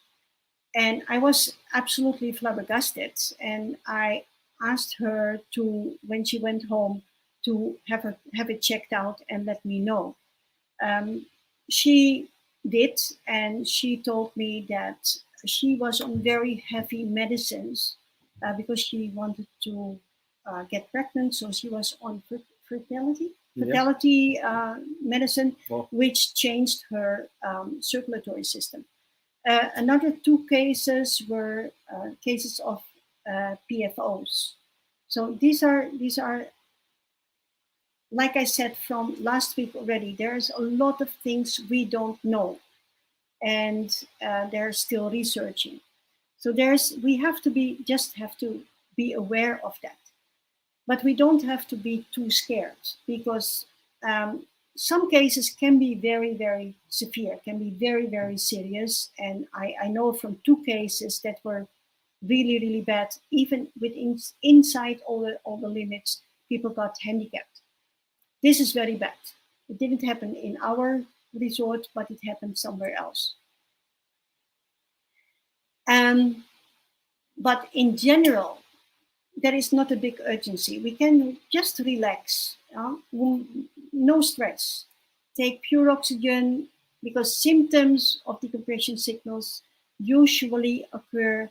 And I was absolutely flabbergasted. And I asked her to, when she went home, to have it checked out and let me know. She did, and she told me that she was on very heavy medicines because she wanted to get pregnant. So she was on fertility medicine, which changed her circulatory system. Another 2 cases were cases of PFOs. So these are, like I said from last week already, there's a lot of things we don't know, and they're still researching. So we have to be aware of that. But we don't have to be too scared, because some cases can be very, very severe, can be very, very serious. And I know from 2 cases that were really, really bad. Even inside all the limits, people got handicapped. This is very bad. It didn't happen in our resort, but it happened somewhere else. But in general, there is not a big urgency. We can just relax, no stress. Take pure oxygen, because symptoms of decompression sickness usually occur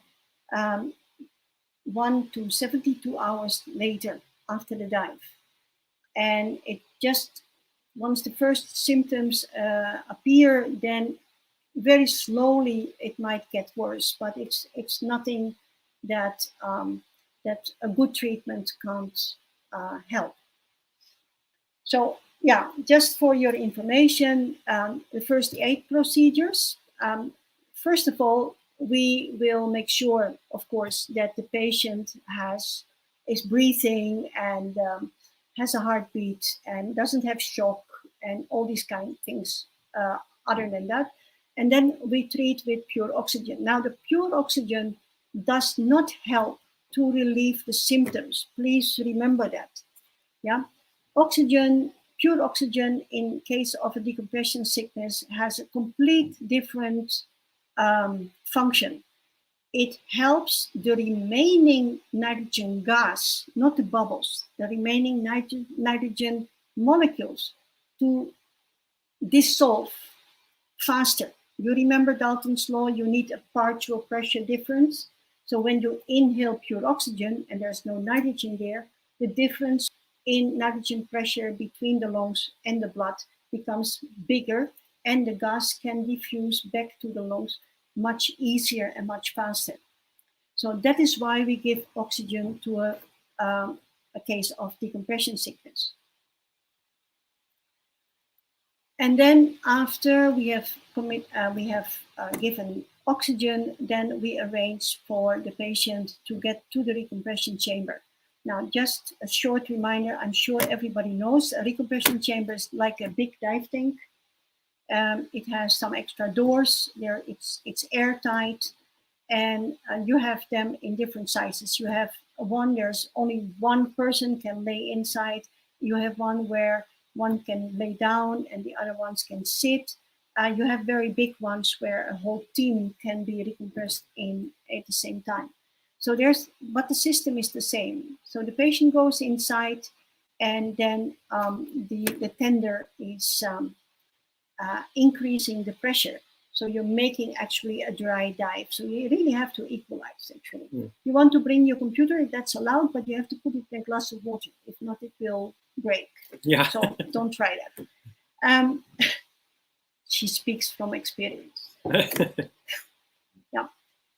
1 to 72 hours later after the dive. And it just, once the first symptoms appear, then very slowly it might get worse, but it's nothing that that a good treatment can't help. So yeah, just for your information, the first aid procedures. First of all, we will make sure, of course, that the patient has is breathing and has a heartbeat and doesn't have shock and all these kind of things other than that. And then we treat with pure oxygen. Now, the pure oxygen does not help to relieve the symptoms. Please remember that. Yeah, oxygen, pure oxygen in case of a decompression sickness has a complete different function. It helps the remaining nitrogen gas, not the bubbles, the remaining nitrogen molecules to dissolve faster. You remember Dalton's law, you need a partial pressure difference. So when you inhale pure oxygen and there's no nitrogen there, the difference in nitrogen pressure between the lungs and the blood becomes bigger, and the gas can diffuse back to the lungs much easier and much faster. So that is why we give oxygen to a case of decompression sickness. And then after we have given oxygen, then we arrange for the patient to get to the recompression chamber. Now, just a short reminder, I'm sure everybody knows a recompression chamber is like a big dive tank. It has some extra doors there. It's airtight, and you have them in different sizes. You have one, there's only one person can lay inside. You have one where one can lay down and the other ones can sit. You have very big ones where a whole team can be recompressed in at the same time. So but the system is the same. So the patient goes inside, and then the tender is increasing the pressure. So you're making actually a dry dive. So you really have to equalize, actually. Mm. You want to bring your computer, that's allowed, but you have to put it in a glass of water. If not, it will break. Yeah. So don't try that. She speaks from experience. Yeah.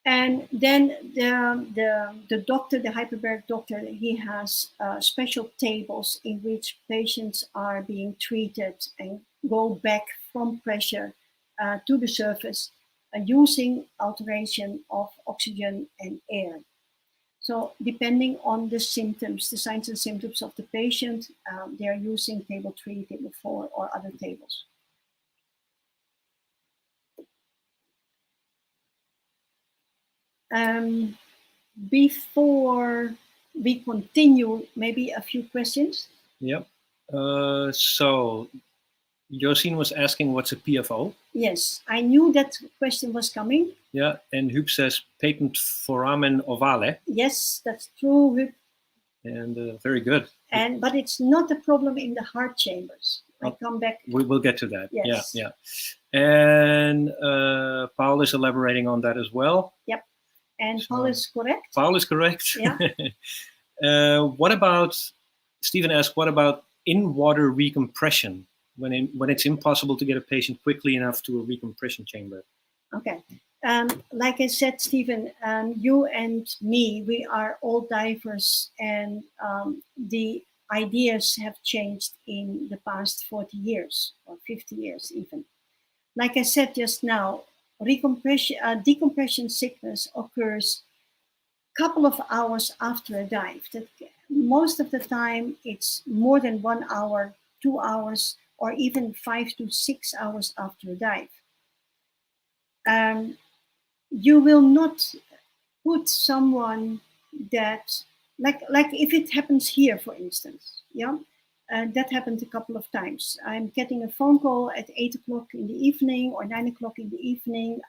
And then the doctor, the hyperbaric doctor, he has special tables in which patients are being treated and go back from pressure to the surface using alteration of oxygen and air. So depending on the symptoms, the signs and symptoms of the patient, they are using table 3, table 4, or other tables. Before we continue, maybe a few questions. Yep. So Josine was asking what's a PFO? Yes, I knew that question was coming. Yeah, and Huub says patent foramen ovale. Yes, that's true, Huub. And very good. But it's not a problem in the heart chambers. I come back. We will get to that. Yes. Yeah. And Paul is elaborating on that as well. Yep. And so, Paul is correct. Paul is correct. Yeah. What about, Stephen asked, what about in-water recompression when it's impossible to get a patient quickly enough to a recompression chamber? Okay. Like I said, Stephen, you and me, we are all divers, and the ideas have changed in the past 40 years or 50 years even. Like I said just now, decompression sickness occurs a couple of hours after a dive. That most of the time it's more than 1 hour, 2 hours, or even 5 to 6 hours after a dive. You will not put someone that, like if it happens here, for instance, yeah, that happened a couple of times. I'm getting a phone call at 8 o'clock in the evening or 9 o'clock in the evening.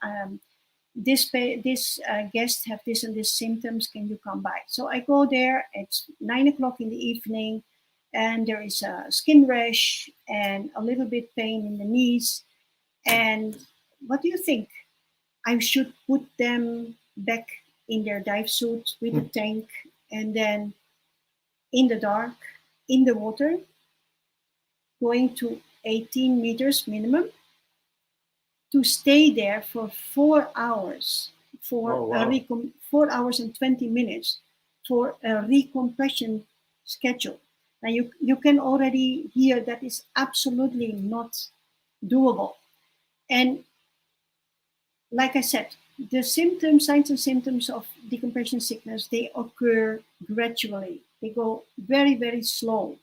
This guest have this and this symptoms. Can you come by? So I go there. It's 9 o'clock in the evening, and there is a skin rash and a little bit pain in the knees. And what do you think? I should put them back in their dive suit with a tank, and then in the dark, in the water, going to 18 meters minimum, to stay there for 4 hours, for 4 hours and 20 minutes for a recompression schedule. Now you can already hear that is absolutely not doable. And like I said, the symptoms, signs and symptoms of decompression sickness, they occur gradually. They go very, very slow.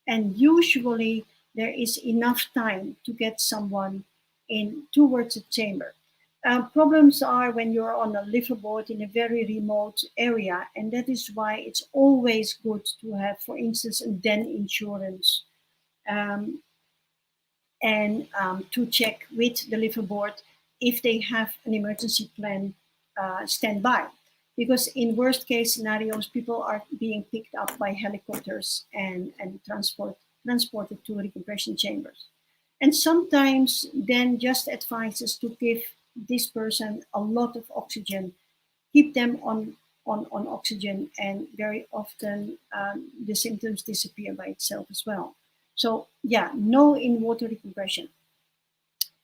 And usually there is enough time to get someone in towards a chamber. Problems are when you're on a liverboard in a very remote area, and that is why it's always good to have, for instance, a den insurance, um, and to check with the liverboard if they have an emergency plan standby. Because in worst case scenarios, people are being picked up by helicopters and transported to decompression chambers. And sometimes then just advises to give this person a lot of oxygen, keep them on oxygen, and very often the symptoms disappear by itself as well. So yeah, no in water decompression.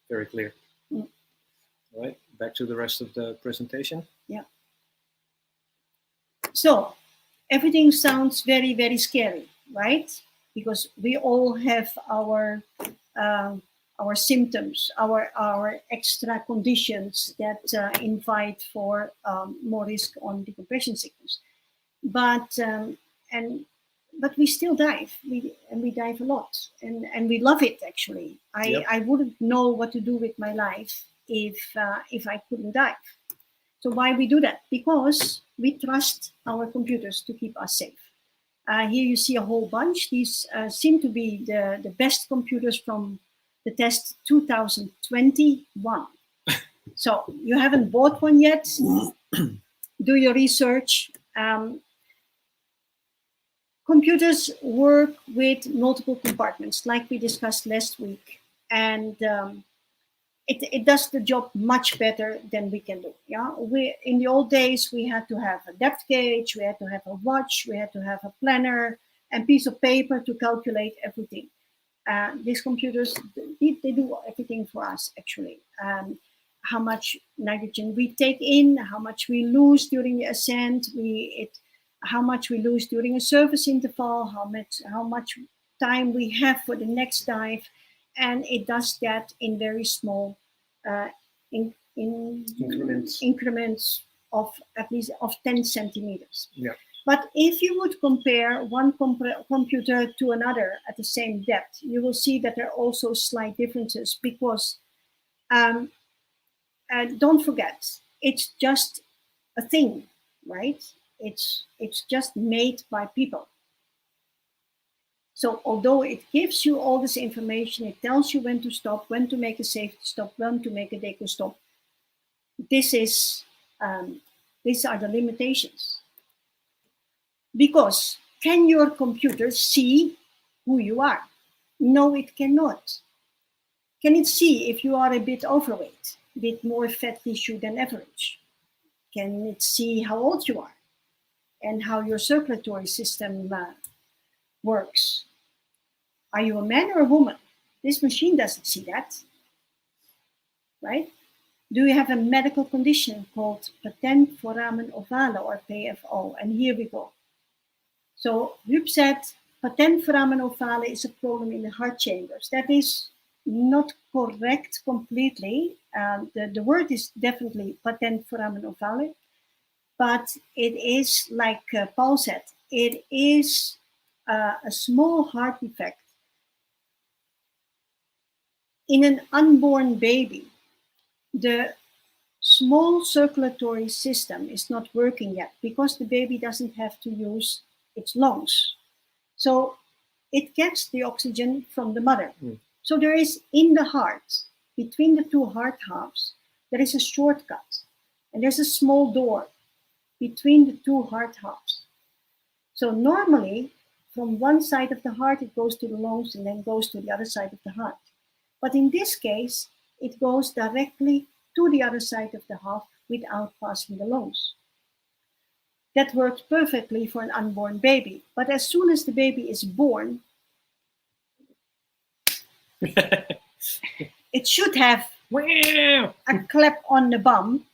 Very clear. Mm. All right, back to the rest of the presentation. Yeah. So everything sounds very, very scary, right? Because we all have our symptoms, our extra conditions that invite for more risk on decompression sickness. But but we still dive. We dive a lot, and we love it actually. Yep. I wouldn't know what to do with my life if I couldn't dive. So why we do that? Because we trust our computers to keep us safe. Here you see a whole bunch. These seem to be the best computers from the test 2021. So you haven't bought one yet. Do your research. Computers work with multiple compartments, like we discussed last week, and it does the job much better than we can do. Yeah, in the old days we had to have a depth gauge, we had to have a watch, we had to have a planner and piece of paper to calculate everything. These computers, they do everything for us actually. How much nitrogen we take in, how much we lose during the ascent, how much we lose during a surface interval, how much time we have for the next dive, and it does that in very small increments of at least of 10 centimeters. Yeah. But if you would compare one computer to another at the same depth, you will see that there are also slight differences because don't forget, it's just a thing, right? It's just made by people. So although it gives you all this information, it tells you when to stop, when to make a safety stop, when to make a deco stop. These are the limitations. Because can your computer see who you are? No, it cannot. Can it see if you are a bit overweight, a bit more fat tissue than average? Can it see how old you are and how your circulatory system works? Are you a man or a woman? This machine doesn't see that, right? Do you have a medical condition called patent foramen ovale or PFO? And here we go. So Huub said patent foramen ovale is a problem in the heart chambers. That is not correct completely. The word is definitely patent foramen ovale, but it is like Paul said, it is a small heart defect. In an unborn baby, the small circulatory system is not working yet because the baby doesn't have to use its lungs. So it gets the oxygen from the mother. So there is in the heart, between the two heart halves, there is a shortcut. And there's a small door between the two heart halves. So normally, from one side of the heart, it goes to the lungs and then goes to the other side of the heart. But in this case, it goes directly to the other side of the heart without passing the lungs. That works perfectly for an unborn baby. But as soon as the baby is born, it should have a clap on the bum.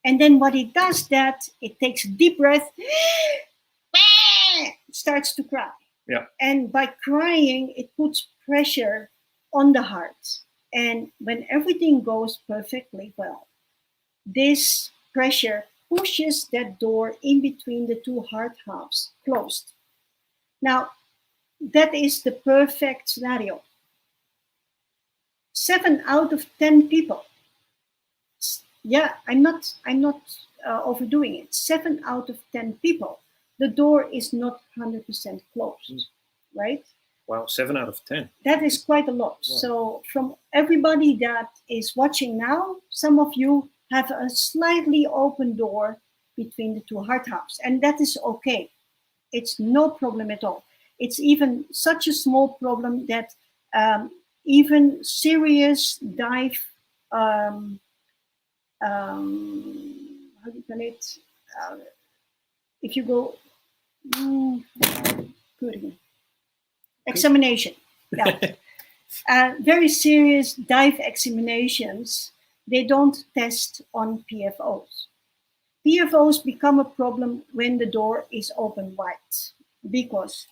And then what it does that, it takes a deep breath, it starts to cry. Yeah. And by crying, it puts pressure on the heart. And when everything goes perfectly well, this pressure pushes that door in between the two heart halves closed. Now, that is the perfect scenario. 7 out of 10 people. Yeah, I'm not overdoing it. 7 out of 10 people, the door is not 100% closed, right? Wow, 7 out of 10. That is quite a lot. Wow. So from everybody that is watching now, some of you have a slightly open door between the two heart halves, and that is okay. It's no problem at all. It's even such a small problem that even serious dive, how do you call it? If you go, examination, yeah. Very serious dive examinations, they don't test on PFOs. PFOs become a problem when the door is open wide, because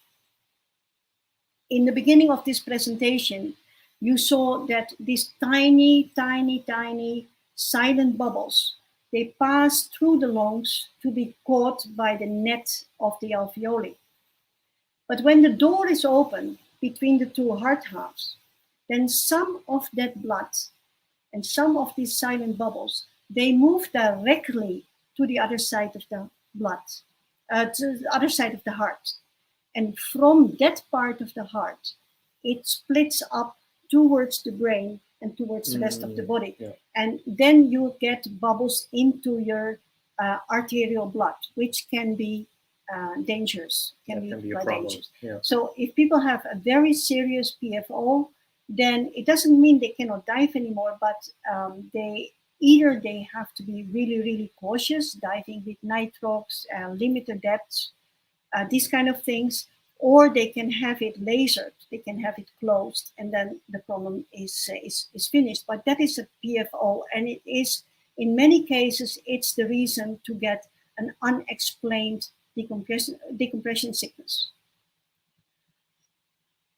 in the beginning of this presentation, you saw that these tiny, tiny, tiny silent bubbles, they pass through the lungs to be caught by the net of the alveoli. But when the door is open between the two heart halves, then some of that blood and some of these silent bubbles, they move directly to the other side of the blood, to the other side of the heart. And from that part of the heart, it splits up towards the brain and towards the rest of the body. Yeah. And then you get bubbles into your arterial blood, which can be dangerous, can be dangerous. Yeah. So if people have a very serious PFO, then it doesn't mean they cannot dive anymore, but they have to be really, really cautious, diving with nitrox, limited depths, these kind of things, or they can have it lasered, they can have it closed, and then the problem is finished. But that is a PFO, and it is, in many cases, it's the reason to get an unexplained decompression sickness.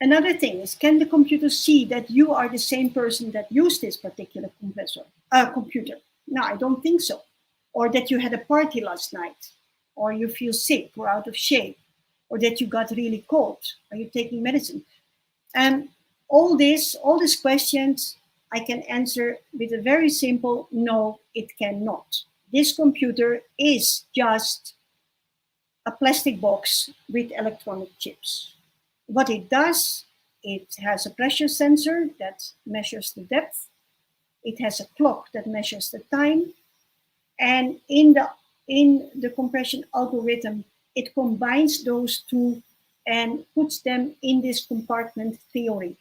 Another thing is, can the computer see that you are the same person that used this particular computer? No, I don't think so. Or that you had a party last night, or you feel sick or out of shape, or that you got really cold. Are you taking medicine? And all these questions I can answer with a very simple no, it cannot. This computer is just a plastic box with electronic chips. What it does, it has a pressure sensor that measures the depth. It has a clock that measures the time. And in the compression algorithm, it combines those two and puts them in this compartment theory.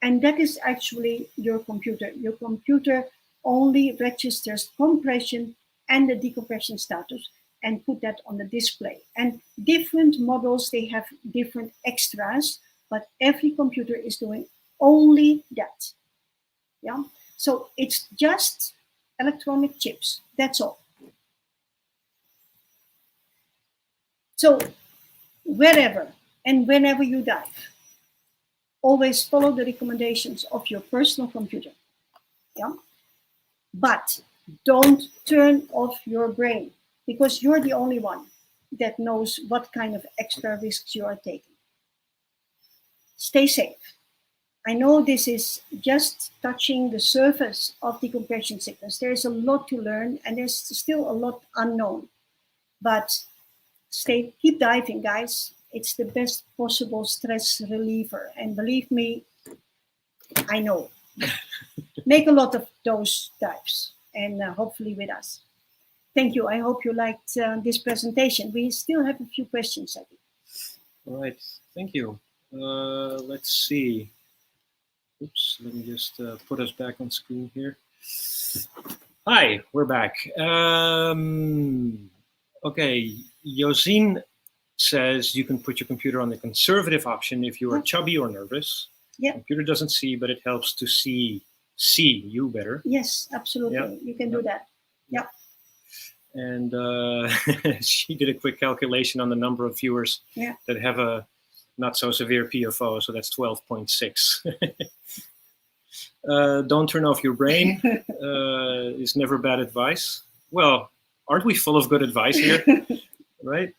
And that is actually your computer. Your computer only registers compression and the decompression status and put that on the display. And different models, they have different extras, but every computer is doing only that. Yeah. So it's just electronic chips. That's all. So wherever and whenever you dive, always follow the recommendations of your personal computer. Yeah. But don't turn off your brain, because you're the only one that knows what kind of extra risks you are taking. Stay safe. I know this is just touching the surface of decompression sickness. There's a lot to learn, and there's still a lot unknown. But keep diving, guys. It's the best possible stress reliever. And believe me, I know. Make a lot of those dives, and hopefully with us. Thank you. I hope you liked this presentation. We still have a few questions, I think. All right. Thank you. Let's see. Oops, let me just put us back on screen here. Hi, we're back. Okay, Josine says you can put your computer on the conservative option if you are chubby or nervous. Yeah. Computer doesn't see, but it helps to see you better. Yes, absolutely. Yeah. You can do that. Yeah. And she did a quick calculation on the number of viewers that have a not so severe PFO, so that's 12.6. Don't turn off your brain is never bad advice. Well, aren't we full of good advice here? Right?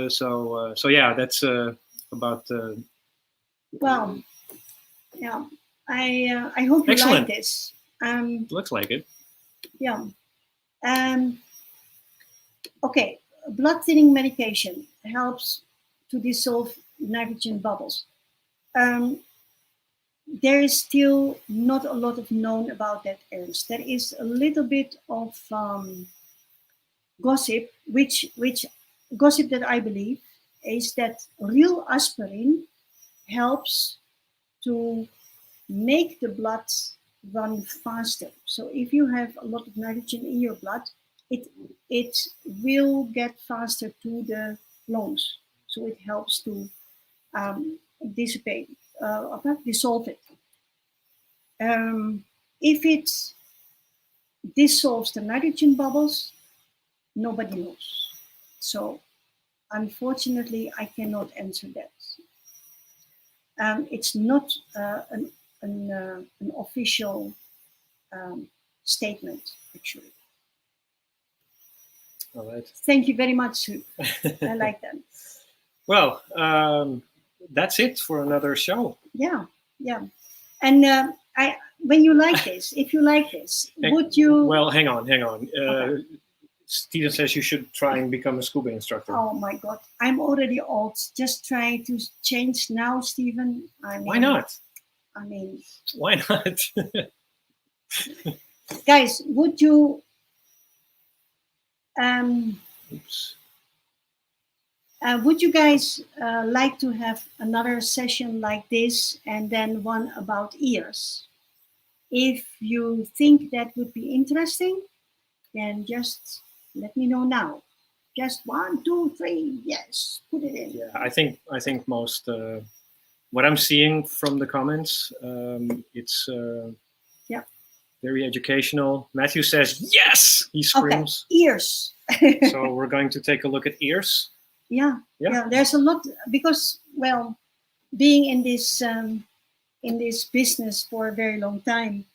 So yeah, that's about. Well, yeah. I hope you Excellent. like this. Looks like it. Yeah. Okay. Blood thinning medication helps to dissolve nitrogen bubbles. There is still not a lot of known about that, Ernst. There is a little bit of gossip, which gossip that I believe is that real aspirin helps to make the blood run faster. So if you have a lot of nitrogen in your blood, it will get faster to the lungs. So it helps to dissipate, dissolve it. If it dissolves the nitrogen bubbles, nobody knows. So unfortunately, I cannot answer that. It's not an official statement, actually. All right. Thank you very much, Sue. I like that. Well, that's it for another show. Yeah, yeah. And when you like this, if you like this, would you? Well, hang on. Okay. Steven says you should try and become a scuba instructor. Oh my God, I'm already old. Just trying to change now, Steven. I mean, why not? I mean, why not? Guys, would you? Oops. Would you guys like to have another session like this and then one about ears? If you think that would be interesting, then just let me know now. Just 1, 2, 3, yes, put it in. Yeah, I think most what I'm seeing from the comments, it's yeah, very educational. Matthew says yes, he screams. Okay, ears. So we're going to take a look at ears. Yeah. There's a lot because, well, being in this business for a very long time,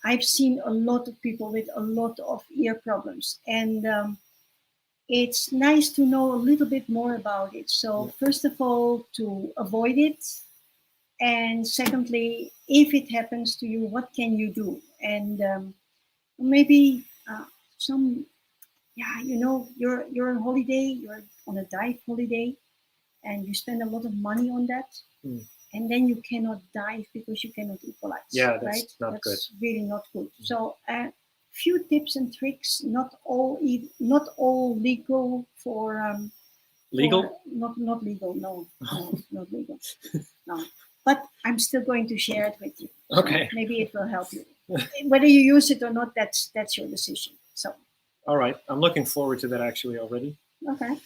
I've seen a lot of people with a lot of ear problems, and it's nice to know a little bit more about it. So first of all, to avoid it, and secondly, if it happens to you, what can you do? And maybe some, you're on holiday, you're on a dive holiday, and you spend a lot of money on that. And then you cannot dive because you cannot equalize. Yeah, that's right? not good. That's really not good. So few tips and tricks, not all legal for legal? Not legal, no, not legal. No. But I'm still going to share it with you. Okay. So maybe it will help you. Whether you use it or not, that's your decision. So. All right. I'm looking forward to that actually already. Okay.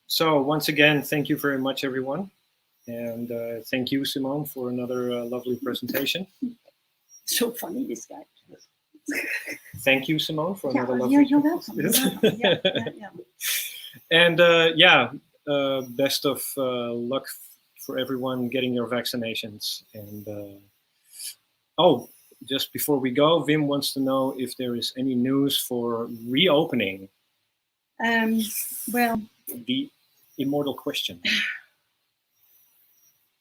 So once again, thank you very much, everyone. And thank you, Simone, for another lovely presentation. So funny, this guy. Thank you, Simone, for another lovely. Yeah, you're welcome. You're welcome. Yeah. And best of luck for everyone getting your vaccinations. And just before we go, Wim wants to know if there is any news for reopening. Well, the immortal question.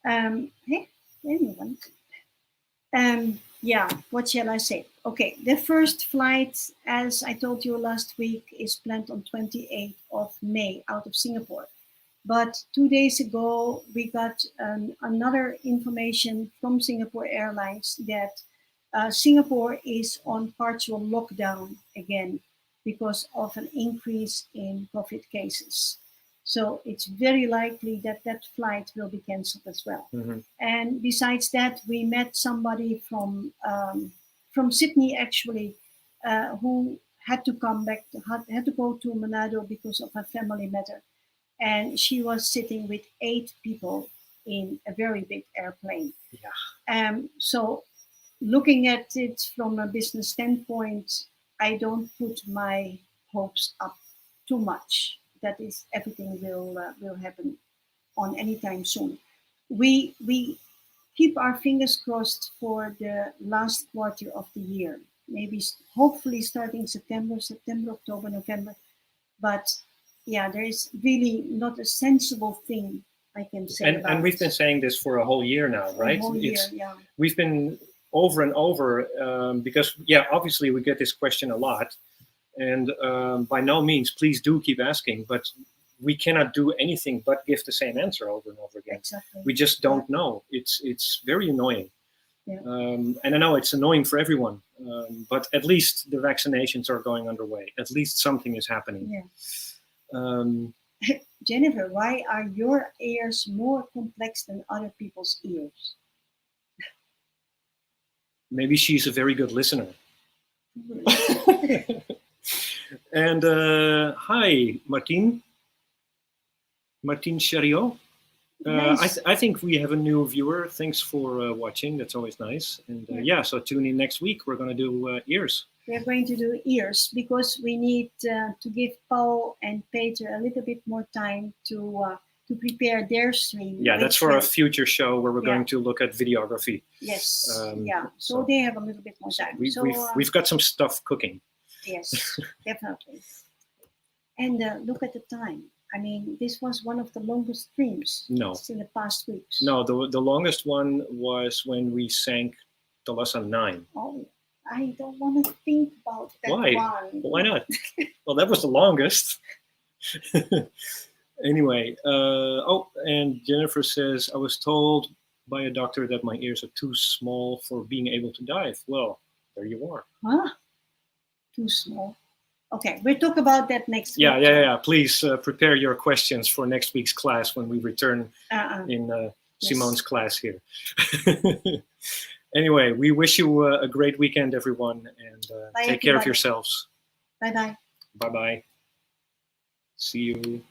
Hey, anyone? Yeah, what shall I say? Okay, the first flight, as I told you last week, is planned on 28th of May out of Singapore. But 2 days ago, we got another information from Singapore Airlines that Singapore is on partial lockdown again because of an increase in COVID cases. So it's very likely that that flight will be canceled as well. Mm-hmm. And besides that, we met somebody from Sydney actually, who had to come back, had to go to Manado because of a family matter. And she was sitting with 8 people in a very big airplane. Yeah. So looking at it from a business standpoint, I don't put my hopes up too much that is everything will happen on anytime soon. We keep our fingers crossed for the last quarter of the year, maybe hopefully starting September, October, November. But yeah, there is really not a sensible thing I can say about And we've it. been saying this for a whole year now, right? A whole year, yeah. We've been over and over because, yeah, obviously we get this question a lot. And by no means, please do keep asking, but we cannot do anything but give the same answer over and over again. Exactly. We just don't know. It's very annoying. Yeah. And I know it's annoying for everyone, but at least the vaccinations are going underway. At least something is happening. Yeah. Jennifer, why are your ears more complex than other people's ears? Maybe she's a very good listener. And hi, Martin Chariot. Nice. I think we have a new viewer. Thanks for watching. That's always nice. And yeah, so tune in next week. We're going to do ears. We're going to do ears because we need to give Paul and Peter a little bit more time to prepare their stream. Yeah, that's for a future show where we're going to look at videography. Yes. Yeah. So they have a little bit more time. We've got some stuff cooking. Yes, definitely. And look at the time. I mean, this was one of the longest streams in the past weeks. No, the longest one was when we sank Talassa 9. Oh, I don't want to think about that. Why? one. Why not? Well, that was the longest. Anyway, oh, and Jennifer says, I was told by a doctor that my ears are too small for being able to dive. Well, there you are. Huh? Too small. Okay, we'll talk about that next week. Yeah. Please prepare your questions for next week's class when we return in Simone's class here. Anyway, we wish you a great weekend, everyone, and take care of yourselves. Bye-bye. Bye-bye. See you.